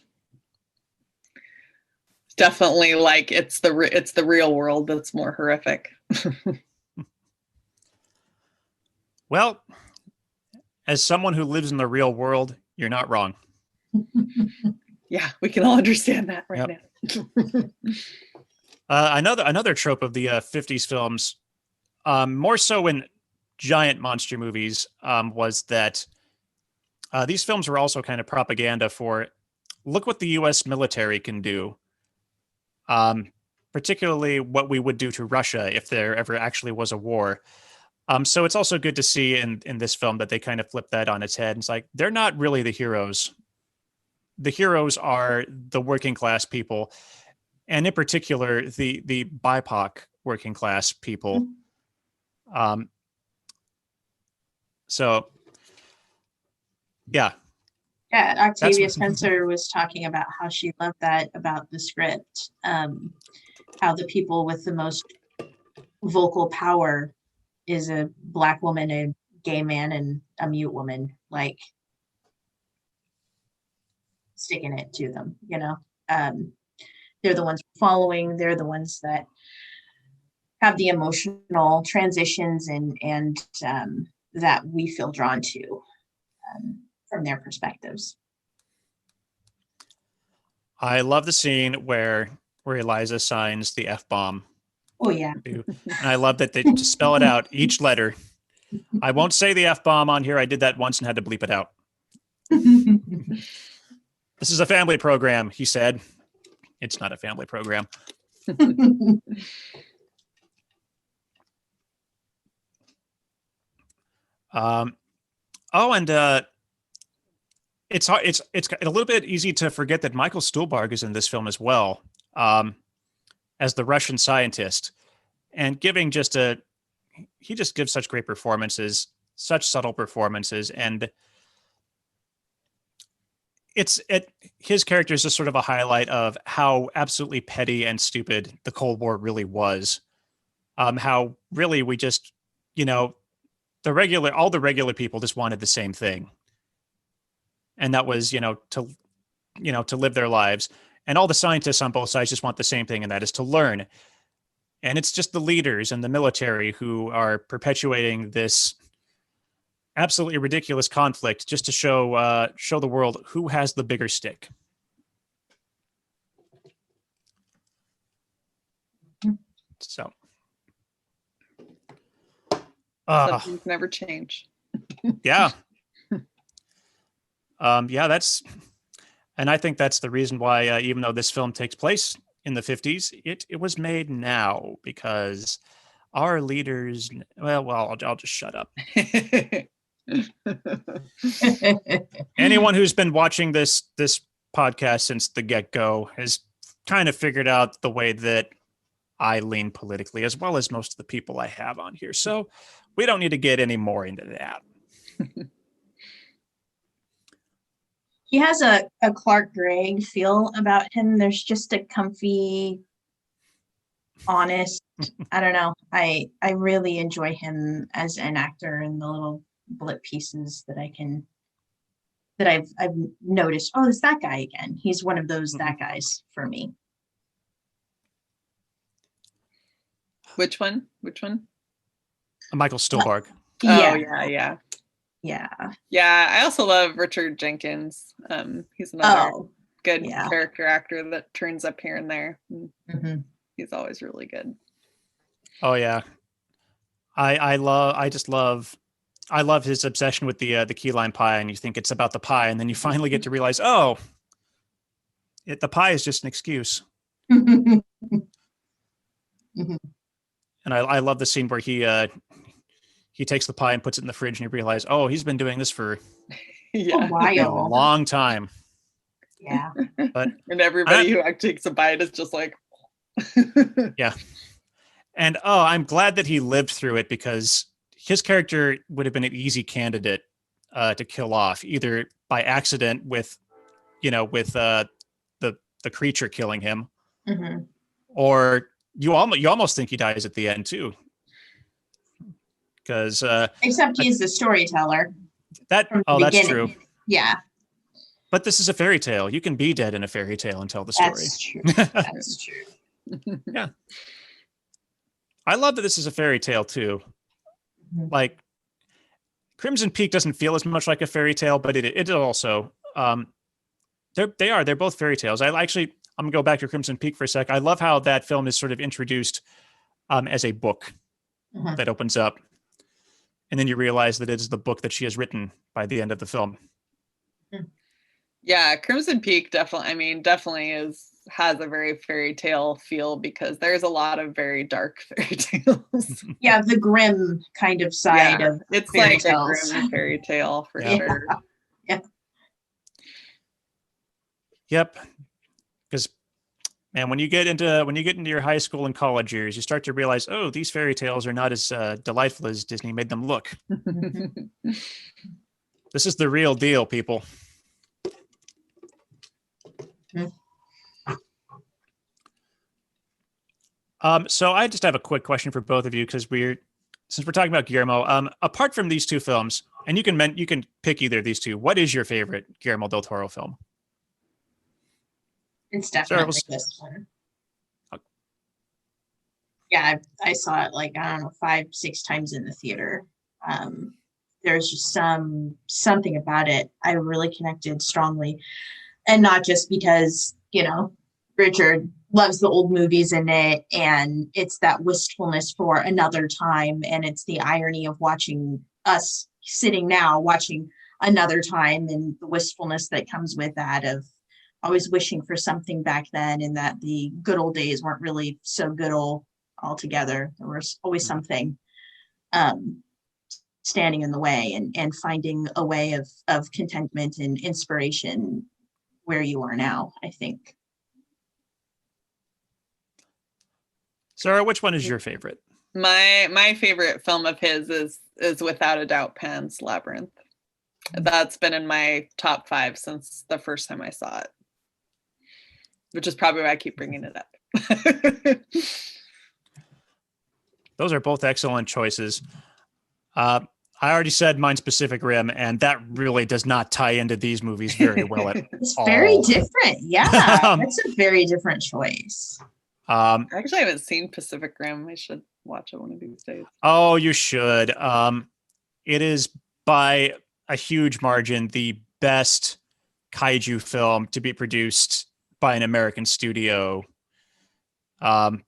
Speaker 3: definitely like it's the real world that's more horrific.
Speaker 1: Well, as someone who lives in the real world, you're not wrong.
Speaker 3: Yeah, we can all understand that right now.
Speaker 1: Another trope of the 50s films, more so in giant monster movies, was that these films were also kind of propaganda for, look what the U.S. military can do. Particularly what we would do to Russia if there ever actually was a war. So it's also good to see in this film that they kind of flip that on its head. It's like, they're not really the heroes. The heroes are the working class people, and in particular, the BIPOC working class people. So, yeah.
Speaker 2: Yeah, Octavia Spencer was talking about how she loved that about the script. How the people with the most vocal power is a Black woman, a gay man, and a mute woman, like sticking it to them, they're the ones following, they're the ones that have the emotional transitions and that we feel drawn to. from their perspectives.
Speaker 1: I love the scene where Eliza signs the F-bomb.
Speaker 2: Oh yeah.
Speaker 1: And I love that they just spell it out, each letter. I won't say the F-bomb on here. I did that once and had to bleep it out. This is a family program, he said. It's not a family program. It's hard, it's a little bit easy to forget that Michael Stuhlbarg is in this film as well, as the Russian scientist, and he just gives such great performances, such subtle performances, and his character is just sort of a highlight of how absolutely petty and stupid the Cold War really was. How really we just, all the regular people just wanted the same thing. And that was, to live their lives. And all the scientists on both sides just want the same thing, and that is to learn. And it's just the leaders and the military who are perpetuating this absolutely ridiculous conflict just to show the world who has the bigger stick. So
Speaker 3: some things never change.
Speaker 1: Yeah. And I think that's the reason why, even though this film takes place in the 50s, it was made now, because our leaders, I'll just shut up. Anyone who's been watching this podcast since the get-go has kind of figured out the way that I lean politically, as well as most of the people I have on here. So we don't need to get any more into that.
Speaker 2: He has a Clark Gregg feel about him. There's just a comfy, honest, I don't know. I really enjoy him as an actor in the little blip pieces that I've noticed. Oh, it's that guy again. He's one of those that guys for me.
Speaker 3: Which one?
Speaker 1: Michael Stuhlbarg.
Speaker 2: Yeah.
Speaker 3: Yeah, I also love Richard Jenkins. He's another good character actor that turns up here and there. Mm-hmm. He's always really good.
Speaker 1: Oh yeah, I love his obsession with the key lime pie, and you think it's about the pie, and then you finally get to realize, the pie is just an excuse.
Speaker 2: Mm-hmm.
Speaker 1: And I love the scene where he takes the pie and puts it in the fridge, and you realize, he's been doing this for
Speaker 2: a while,
Speaker 1: a long time.
Speaker 2: Yeah.
Speaker 1: But
Speaker 3: and everybody who takes a bite is just like,
Speaker 1: yeah. And I'm glad that he lived through it, because his character would have been an easy candidate to kill off, either by accident with the creature killing him,
Speaker 2: mm-hmm.
Speaker 1: or you almost think he dies at the end too. Because
Speaker 2: except he's the storyteller.
Speaker 1: That's true.
Speaker 2: Yeah.
Speaker 1: But this is a fairy tale. You can be dead in a fairy tale and tell the story.
Speaker 2: That's true. That's true.
Speaker 1: Yeah. I love that this is a fairy tale too. Mm-hmm. Like, Crimson Peak doesn't feel as much like a fairy tale, but it also they're both fairy tales. I'm gonna go back to Crimson Peak for a sec. I love how that film is sort of introduced as a book that opens up, and then you realize that it is the book that she has written by the end of the film.
Speaker 3: Yeah, Crimson Peak definitely has a very fairy tale feel, because there's a lot of very dark fairy tales.
Speaker 2: Yeah, the grim kind of side of
Speaker 3: it's like tales. A grim fairy tale for sure.
Speaker 2: Yeah.
Speaker 1: Yep. Because, man, when you get into your high school and college years, you start to realize, these fairy tales are not as delightful as Disney made them look. This is the real deal, people. So I just have a quick question for both of you, because since we're talking about Guillermo, apart from these two films, and you can pick either of these two, what is your favorite Guillermo del Toro film?
Speaker 2: It's definitely this one. Yeah, I saw it 5-6 times in the theater. there's just something about it I really connected strongly, and not just because, Richard loves the old movies in it, and it's that wistfulness for another time, and it's the irony of watching us sitting now watching another time, and the wistfulness that comes with that, of always wishing for something back then, and that the good old days weren't really so good altogether. There was always something standing in the way, and finding a way of contentment and inspiration where you are now, I think.
Speaker 1: Sarah, which one is your favorite?
Speaker 3: My favorite film of his is without a doubt Pan's Labyrinth. That's been in my top 5 since the first time I saw it, which is probably why I keep bringing it up.
Speaker 1: Those are both excellent choices. I already said mine's Pacific Rim, and that really does not tie into these movies very well at
Speaker 2: It's
Speaker 1: all.
Speaker 2: very different. Yeah, that's a very different choice.
Speaker 3: I actually haven't seen Pacific Rim. I should watch it one of these days.
Speaker 1: Oh, you should. It is by a huge margin the best kaiju film to be produced by an American studio, at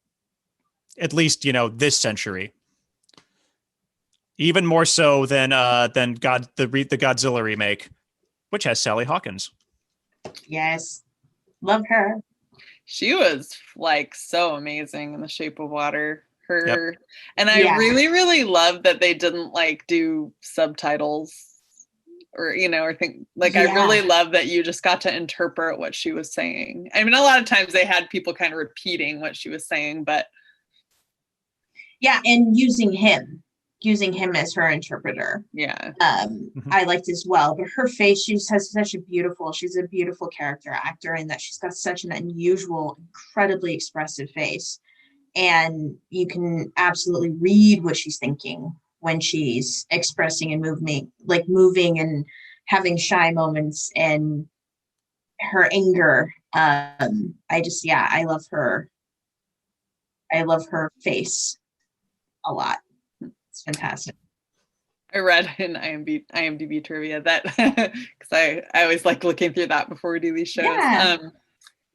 Speaker 1: least this century. Even more so than the Godzilla remake, which has Sally Hawkins.
Speaker 2: Yes, love her.
Speaker 3: She was like so amazing in The Shape of Water.
Speaker 1: Yep.
Speaker 3: And I really, really love that they didn't like do subtitles or think like, I really love that you just got to interpret what she was saying. I mean, a lot of times they had people kind of repeating what she was saying, but
Speaker 2: and using him as her interpreter. I liked as well. But her face, she's a beautiful character actor, and that she's got such an unusual, incredibly expressive face. And you can absolutely read what she's thinking when she's expressing and moving and having shy moments, and her anger. I love her. I love her face a lot. It's fantastic.
Speaker 3: I read in IMDb trivia that because I always like looking through that before we do these shows.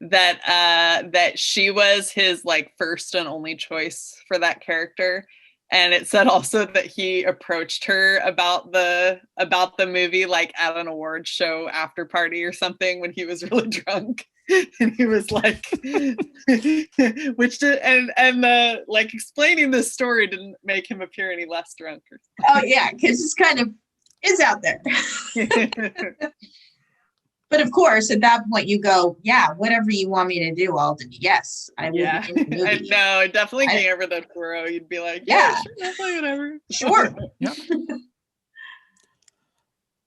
Speaker 3: That she was his like first and only choice for that character, and it said also that he approached her about the movie like at an award show after party or something when he was really drunk. And he was like, which did, and like explaining this story didn't make him appear any less drunk.
Speaker 2: Oh yeah, because it's kind of is out there. But of course, at that point, you go, whatever you want me to do, I'll do. Yes, I will.
Speaker 3: Yeah, I know. Definitely Guillermo del Toro. You'd be like, sure, definitely, whatever.
Speaker 2: Sure.
Speaker 1: Yep.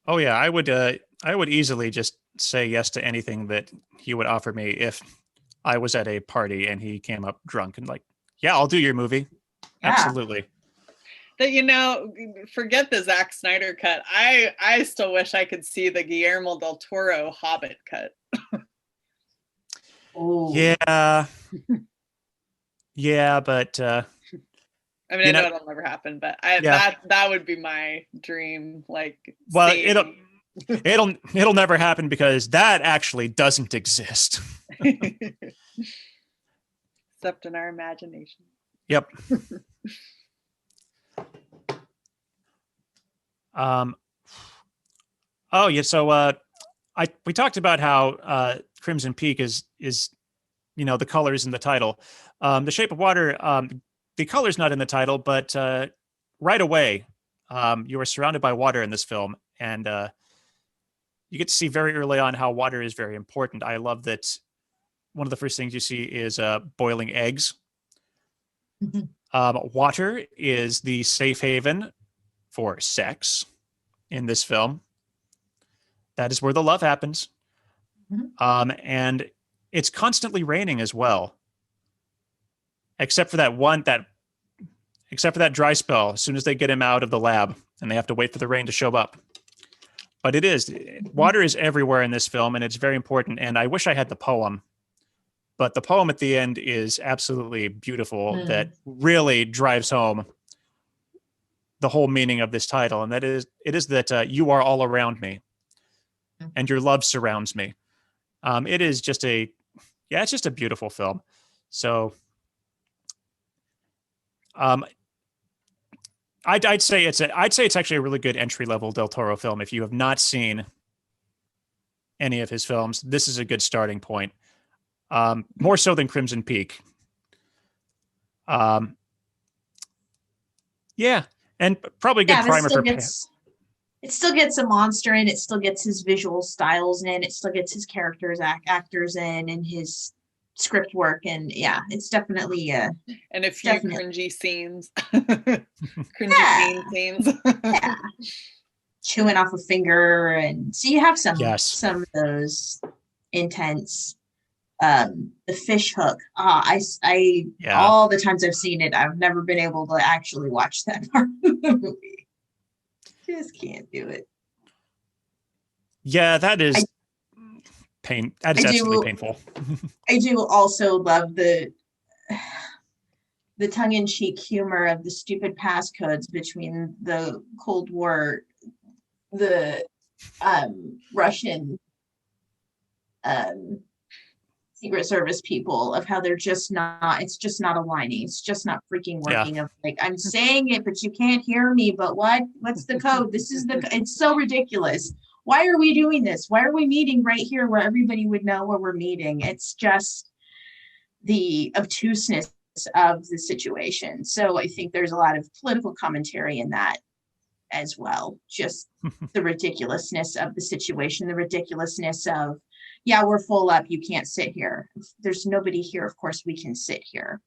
Speaker 1: Oh yeah, I would easily just say yes to anything that he would offer me if I was at a party and he came up drunk and like, I'll do your movie. Yeah. Absolutely.
Speaker 3: That, forget the Zack Snyder cut. I still wish I could see the Guillermo del Toro Hobbit cut.
Speaker 1: Yeah. Yeah, but
Speaker 3: I mean, I know it'll never happen, but that would be my dream. Like,
Speaker 1: well, it'll never happen because that actually doesn't exist.
Speaker 3: Except in our imagination.
Speaker 1: Yep. Oh yeah. So we talked about how Crimson Peak is the colors in the title. The Shape of Water, the color's not in the title, but right away, you are surrounded by water in this film, and you get to see very early on how water is very important. I love that one of the first things you see is boiling eggs. Mm-hmm. Water is the safe haven for sex in this film. That is where the love happens. Mm-hmm. And it's constantly raining as well. Except for that dry spell as soon as they get him out of the lab and they have to wait for the rain to show up. But water is everywhere in this film, and it's very important. And I wish I had the poem, but the poem at the end is absolutely beautiful. That really drives home the whole meaning of this title, and it is that you are all around me, and your love surrounds me. It is just it's just a beautiful film. So, I'd say it's actually a really good entry level Del Toro film. If you have not seen any of his films, this is a good starting point. More so than Crimson Peak. And probably a good primer for.
Speaker 2: It still gets a monster in. It still gets his visual styles in. It still gets his characters, actors in, and his script work. And yeah, it's definitely
Speaker 3: and a few cringy scenes, scenes.
Speaker 2: Yeah. Chewing off a finger, and so you have some of those intense. The fish hook. All the times I've seen it, I've never been able to actually watch that part of the movie. Just can't do it.
Speaker 1: Yeah, that is pain. That is absolutely painful.
Speaker 2: I do also love the tongue-in-cheek humor of the stupid passcodes between the Cold War, the Russian Secret Service people, of how they're just not, it's just not aligning. It's just not freaking working. Of like, I'm saying it, but you can't hear me. But what's the code? It's so ridiculous. Why are we doing this? Why are we meeting right here where everybody would know where we're meeting? It's just the obtuseness of the situation. So I think there's a lot of political commentary in that as well. Just the ridiculousness of the situation, the ridiculousness of, yeah, we're full up. You can't sit here. If there's nobody here, of course we can sit here.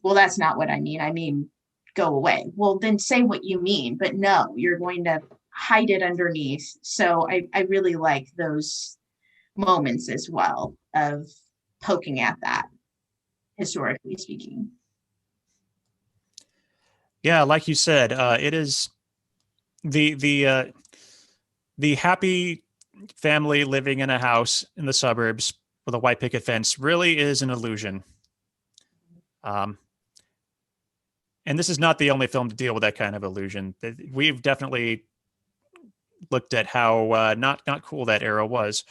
Speaker 2: Well, that's not what I mean. I mean, go away. Well, then say what you mean. But no, you're going to hide it underneath. So I really like those moments as well of poking at that, historically speaking.
Speaker 1: Yeah, like you said, it is the happy family living in a house in the suburbs with a white picket fence really is an illusion. And this is not the only film to deal with that kind of illusion. We've definitely looked at how not cool that era was.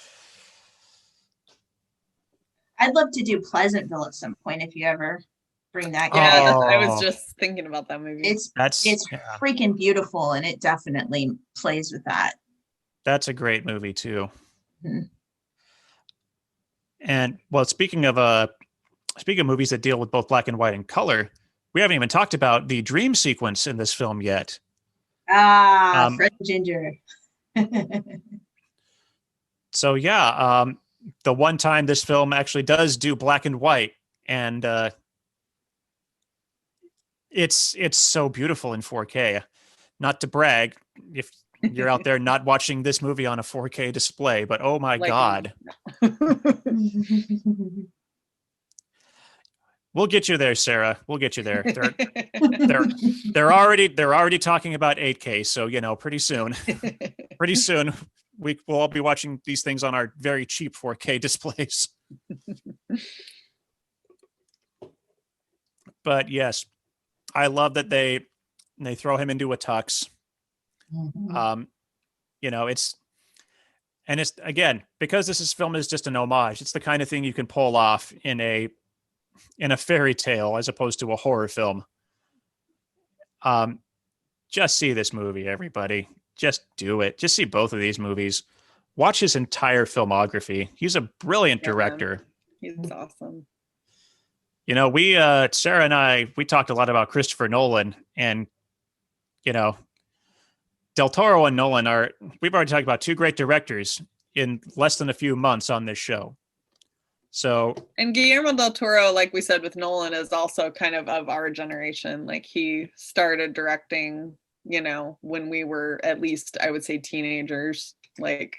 Speaker 2: I'd love to do Pleasantville at some point if you ever bring that.
Speaker 3: Yeah, I was just thinking about that movie.
Speaker 2: It's freaking beautiful, and it definitely plays with that.
Speaker 1: That's a great movie too.
Speaker 2: Mm-hmm.
Speaker 1: And well, speaking of movies that deal with both black and white and color, we haven't even talked about the dream sequence in this film yet.
Speaker 2: Fred Ginger.
Speaker 1: So yeah, the one time this film actually does do black and white, and it's so beautiful in 4K. Not to brag, if you're out there not watching this movie on a 4K display, but oh my God. We'll get you there, Sarah. We'll get you there. They're already talking about 8K, so pretty soon we'll all be watching these things on our very cheap 4K displays. But yes, I love that they throw him into a tux.
Speaker 2: Mm-hmm.
Speaker 1: It's again, because this film is just an homage. It's the kind of thing you can pull off in a fairy tale as opposed to a horror film. Just see this movie, everybody. Just do it. Just see both of these movies. Watch his entire filmography. He's a brilliant director.
Speaker 3: He's awesome.
Speaker 1: Sarah and I, we talked a lot about Christopher Nolan, and Del Toro and Nolan we've already talked about two great directors in less than a few months on this show. So,
Speaker 3: and Guillermo del Toro, like we said with Nolan, is also kind of our generation. Like, he started directing, when we were at least, I would say, teenagers. Like,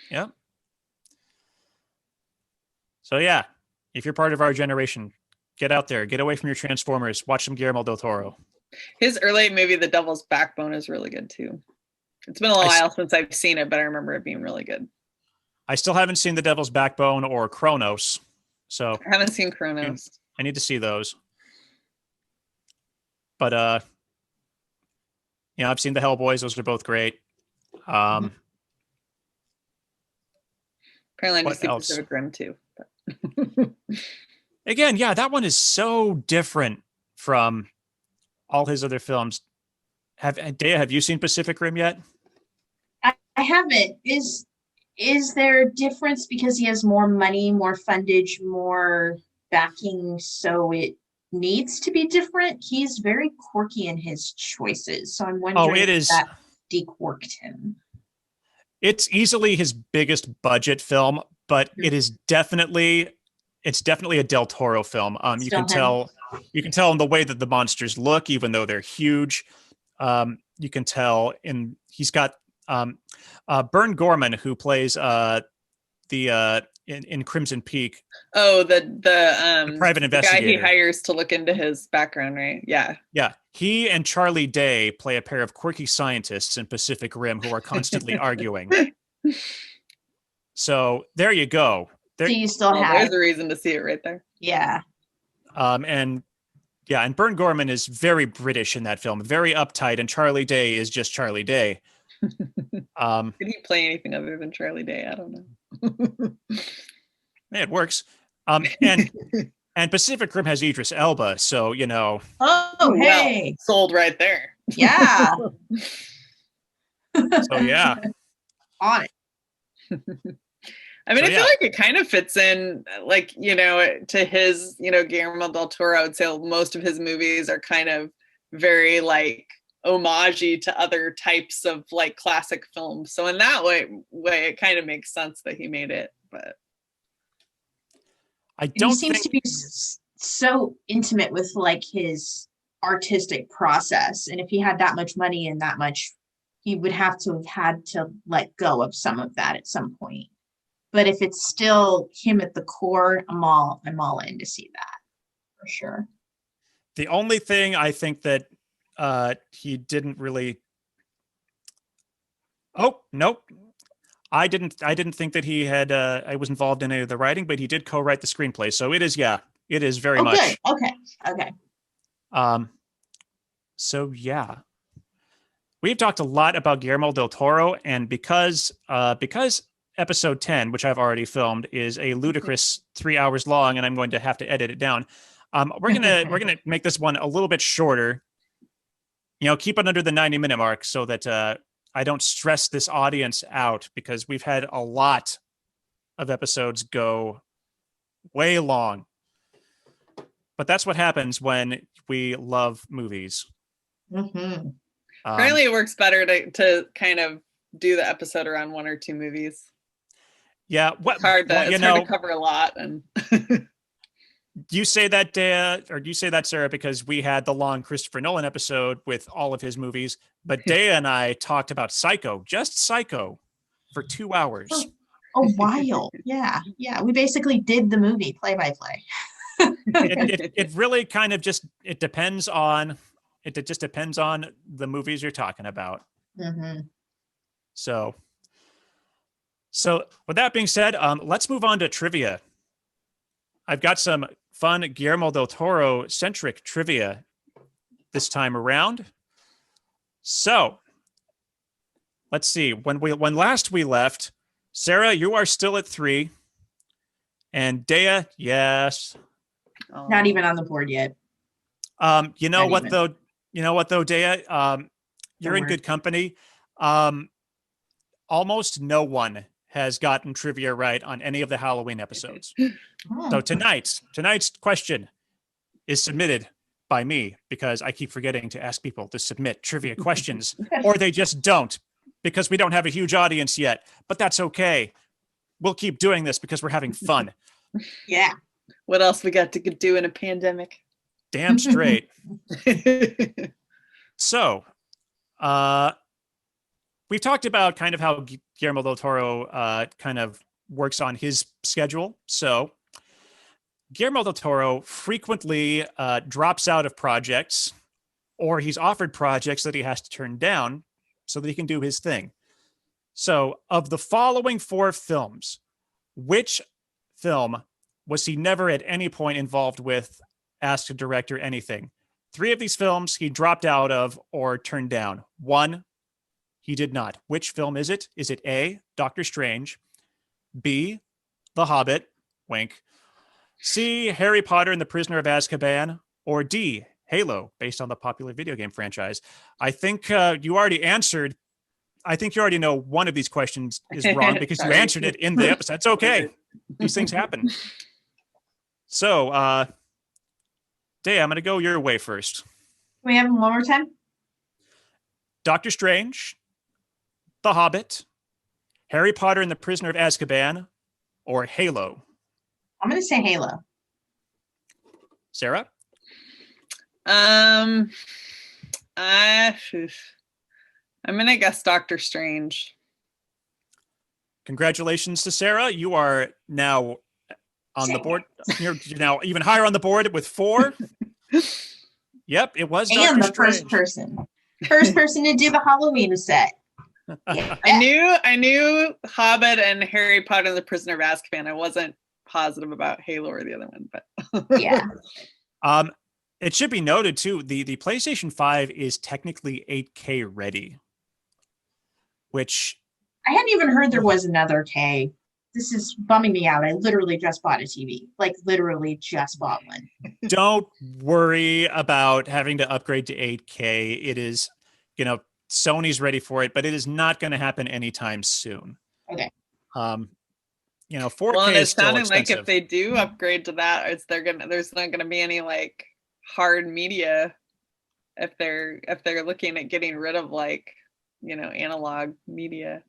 Speaker 1: yeah. So yeah, if you're part of our generation, get out there, get away from your Transformers, watch some Guillermo del Toro.
Speaker 3: His early movie, The Devil's Backbone, is really good too. It's been a while since I've seen it, but I remember it being really good.
Speaker 1: I still haven't seen The Devil's Backbone or Kronos, so
Speaker 3: I haven't seen Kronos.
Speaker 1: I need to see those. But I've seen the Hellboys; those are both great.
Speaker 3: Apparently, I need
Speaker 1: What
Speaker 3: to see
Speaker 1: else?
Speaker 3: Pacific Rim too.
Speaker 1: Again, yeah, that one is so different from all his other films. Dea, have you seen Pacific Rim yet?
Speaker 2: I haven't. Is there a difference because he has more money, more fundage, more backing, so it needs to be different? He's very quirky in his choices, so I'm wondering
Speaker 1: it is.
Speaker 2: if that dequirked him.
Speaker 1: It's easily his biggest budget film, but it's definitely a Del Toro film. You
Speaker 2: Still
Speaker 1: can
Speaker 2: him.
Speaker 1: tell in the way that the monsters look, even though they're huge. You can tell he's got Bern Gorman, who plays in Crimson Peak.
Speaker 3: Oh, the
Speaker 1: private
Speaker 3: guy
Speaker 1: investigator
Speaker 3: he hires to look into his background, right? Yeah.
Speaker 1: Yeah, he and Charlie Day play a pair of quirky scientists in Pacific Rim who are constantly arguing. So there you go.
Speaker 2: So you still have.
Speaker 3: There's a reason to see it right there.
Speaker 2: Yeah.
Speaker 1: And Bern Gorman is very British in that film, very uptight, and Charlie Day is just Charlie Day.
Speaker 3: Did he play anything other than Charlie Day? I don't know.
Speaker 1: It works. And Pacific Rim has Idris Elba, so
Speaker 2: Oh, hey,
Speaker 3: sold right there.
Speaker 2: Yeah.
Speaker 1: So yeah,
Speaker 2: on it.
Speaker 3: I mean, I feel like it kind of fits in, like, to his, Guillermo del Toro. I would say most of his movies are kind of very like homage to other types of like classic films. So in that way, it kind of makes sense that he made it. But
Speaker 2: he seems to be so intimate with like his artistic process, and if he had that much money and that much, he would have had to let go of some of that at some point. But if it's still him at the core, I'm all in to see that for sure.
Speaker 1: The only thing I think that he didn't really. Oh, nope. I didn't think that he had. I was involved in any of the writing, but he did co-write the screenplay. So it is very much.
Speaker 2: Good. Okay.
Speaker 1: So yeah, we've talked a lot about Guillermo del Toro, and because episode 10, which I've already filmed, is a ludicrous 3 hours long, and I'm going to have to edit it down. We're gonna make this one a little bit shorter. Keep it under the 90-minute mark so that I don't stress this audience out, because we've had a lot of episodes go way long. But that's what happens when we love movies.
Speaker 2: Mm-hmm.
Speaker 3: Apparently, it works better to kind of do the episode around one or two movies.
Speaker 1: Yeah,
Speaker 3: it's hard to cover a lot. And
Speaker 1: you say that, Dea, or you say that, Sarah, because we had the long Christopher Nolan episode with all of his movies, but Dea and I talked about just Psycho, for 2 hours.
Speaker 2: A while. Yeah. We basically did the movie play by play.
Speaker 1: It really kind of just depends on the movies you're talking about.
Speaker 2: Mm-hmm.
Speaker 1: So with that being said, let's move on to trivia. I've got some fun Guillermo del Toro centric trivia this time around. So let's see. When last we left, Sarah, you are still at 3, and Dea, yes.
Speaker 2: Not even on the board yet.
Speaker 1: You know what though, Dea? You're in good company. Almost no one has gotten trivia right on any of the Halloween episodes. So tonight's question is submitted by me, because I keep forgetting to ask people to submit trivia questions, or they just don't, because we don't have a huge audience yet. But that's okay. We'll keep doing this because we're having fun.
Speaker 2: Yeah.
Speaker 3: What else we got to do in a pandemic?
Speaker 1: Damn straight. So, we've talked about kind of how Guillermo del Toro kind of works on his schedule. So Guillermo del Toro frequently drops out of projects, or he's offered projects that he has to turn down so that he can do his thing. So of the following 4 films, which film was he never at any point involved with, asked to direct or anything? 3 of these films he dropped out of or turned down. 1, he did not. Which film is it? Is it A, Doctor Strange, B, The Hobbit, wink, C, Harry Potter and the Prisoner of Azkaban, or D, Halo, based on the popular video game franchise? I think you already answered. I think you already know one of these questions is wrong because you answered it in the episode. It's okay. These things happen. So, Day, I'm going to go your way first.
Speaker 2: Can we have them one more time?
Speaker 1: Doctor Strange, The Hobbit, Harry Potter and the Prisoner of Azkaban, or Halo?
Speaker 2: I'm going to say Halo.
Speaker 1: Sarah?
Speaker 3: I'm gonna guess Doctor Strange.
Speaker 1: Congratulations to Sarah. You are now on the board. You're now even higher on the board with 4. Yep, it was Doctor
Speaker 2: And the
Speaker 1: Strange.
Speaker 2: first person to do the Halloween set. Yeah.
Speaker 3: I knew Hobbit and Harry Potter and the Prisoner of Azkaban. I wasn't positive about Halo or the other one, but
Speaker 2: Yeah.
Speaker 1: It should be noted too, the PlayStation 5 is technically 8K ready, which
Speaker 2: I hadn't even heard there was another K. This is bumming me out. I literally just bought a TV. Like literally just bought one.
Speaker 1: don't worry about having to upgrade to 8K. It is, Sony's ready for it, but it is not going to happen anytime soon.
Speaker 2: Okay.
Speaker 1: 4K
Speaker 3: well, and
Speaker 1: is
Speaker 3: it
Speaker 1: still
Speaker 3: sounded
Speaker 1: expensive.
Speaker 3: like if they do upgrade to that, there's not gonna be any like hard media if they're looking at getting rid of analog media.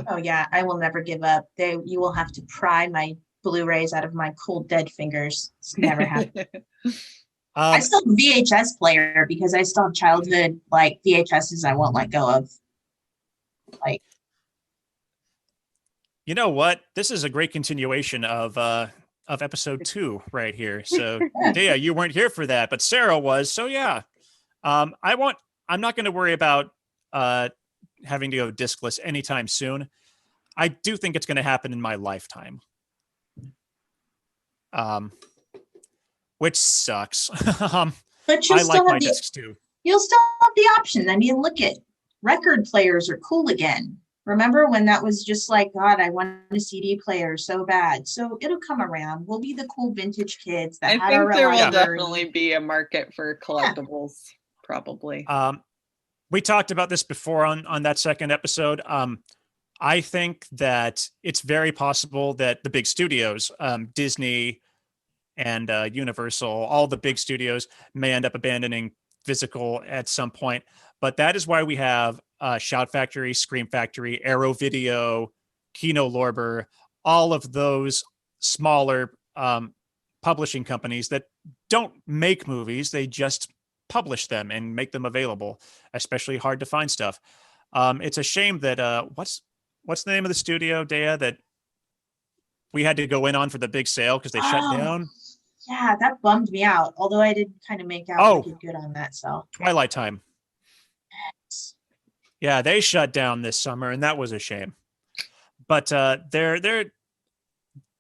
Speaker 2: Oh yeah, I will never give up. You will have to pry my Blu-rays out of my cold dead fingers. It's never happened. I still have a VHS player because I still have childhood VHSs I won't let go of.
Speaker 1: You know what? This is a great continuation of episode 2 right here. So Dea, you weren't here for that, but Sarah was. So yeah, I'm not going to worry about having to go discless anytime soon. I do think it's going to happen in my lifetime. Which sucks.
Speaker 2: But you
Speaker 1: I like
Speaker 2: still
Speaker 1: my
Speaker 2: have
Speaker 1: discs too.
Speaker 2: you'll still have the option. I mean, look at record players are cool again. Remember when that was just like, God, I want a CD player so bad. So it'll come around. We'll be the cool vintage kids that
Speaker 3: I
Speaker 2: had
Speaker 3: think
Speaker 2: our
Speaker 3: there will
Speaker 2: library.
Speaker 3: definitely be a market for collectibles, probably.
Speaker 1: We talked about this before on that second episode. I think that it's very possible that the big studios, Disney and Universal, all the big studios may end up abandoning physical at some point. But that is why we have Shout Factory, Scream Factory, Arrow Video, Kino Lorber, all of those smaller publishing companies that don't make movies. They just publish them and make them available, especially hard to find stuff. It's a shame that what's the name of the studio, Dea, that we had to go in on for the big sale because they shut down?
Speaker 2: Yeah, that bummed me out. Although I did kind of make out we did good on that. So
Speaker 1: Twilight Time. Yeah, they shut down this summer, and that was a shame. But they're.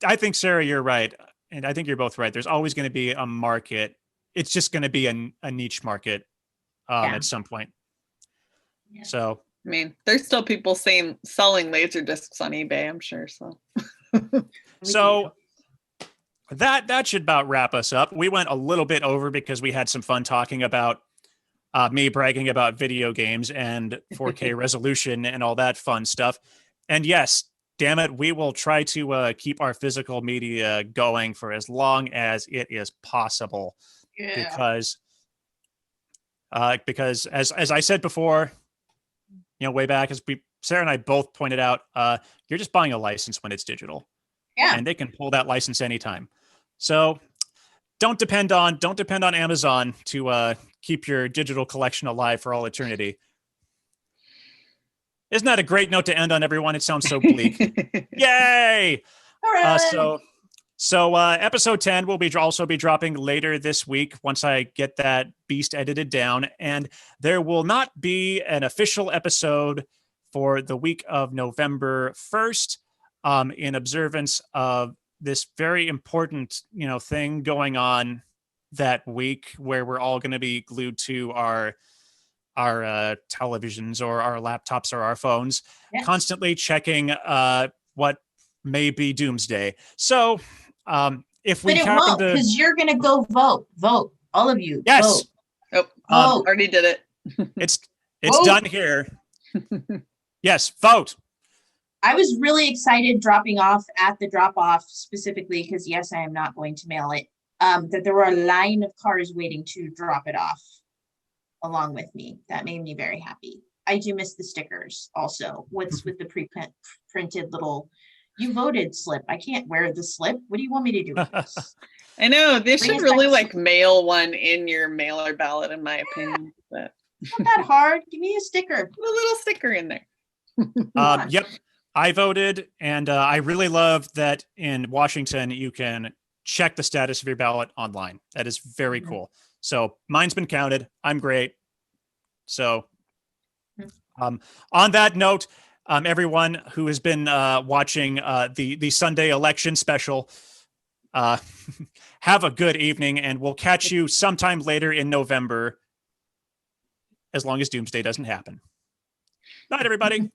Speaker 1: I think, Sarah, you're right, and I think you're both right. There's always going to be a market. It's just going to be a niche market at some point. Yeah. So,
Speaker 3: I mean, there's still people selling laser discs on eBay, I'm sure. So
Speaker 1: that should about wrap us up. We went a little bit over because we had some fun talking about me bragging about video games and 4K resolution and all that fun stuff. And yes, damn it, we will try to keep our physical media going for as long as it is possible. Yeah. Because as I said before, way back, as Sarah and I both pointed out, you're just buying a license when it's digital.
Speaker 2: Yeah.
Speaker 1: And they can pull that license anytime. So don't depend on Amazon to keep your digital collection alive for all eternity. Isn't that a great note to end on, everyone? It sounds so bleak. Yay!
Speaker 2: All right.
Speaker 1: So episode 10 will also be dropping later this week once I get that beast edited down. And there will not be an official episode for the week of November 1st in observance of this very important, thing going on that week where we're all going to be glued to our televisions or our laptops or our phones, constantly checking what may be doomsday. So if we happen to,
Speaker 2: because you're gonna go vote, all of you.
Speaker 1: Yes.
Speaker 2: Vote.
Speaker 3: Already did it.
Speaker 1: It's done here. Yes, vote.
Speaker 2: I was really excited dropping off at the drop off specifically because yes, I am not going to mail it. That there were a line of cars waiting to drop it off along with me. That made me very happy. I do miss the stickers also. What's with the printed little you voted slip? I can't wear the slip. What do you want me to do with this?
Speaker 3: I know they should really like mail one in your mailer ballot, in my opinion. But
Speaker 2: not that hard. Give me a sticker.
Speaker 3: A little sticker in there.
Speaker 1: Yep. I voted, and I really love that in Washington you can check the status of your ballot online. That is very cool. So mine's been counted. I'm great. So on that note, everyone who has been watching the Sunday election special, have a good evening, and we'll catch you sometime later in November, as long as Doomsday doesn't happen. Night, everybody.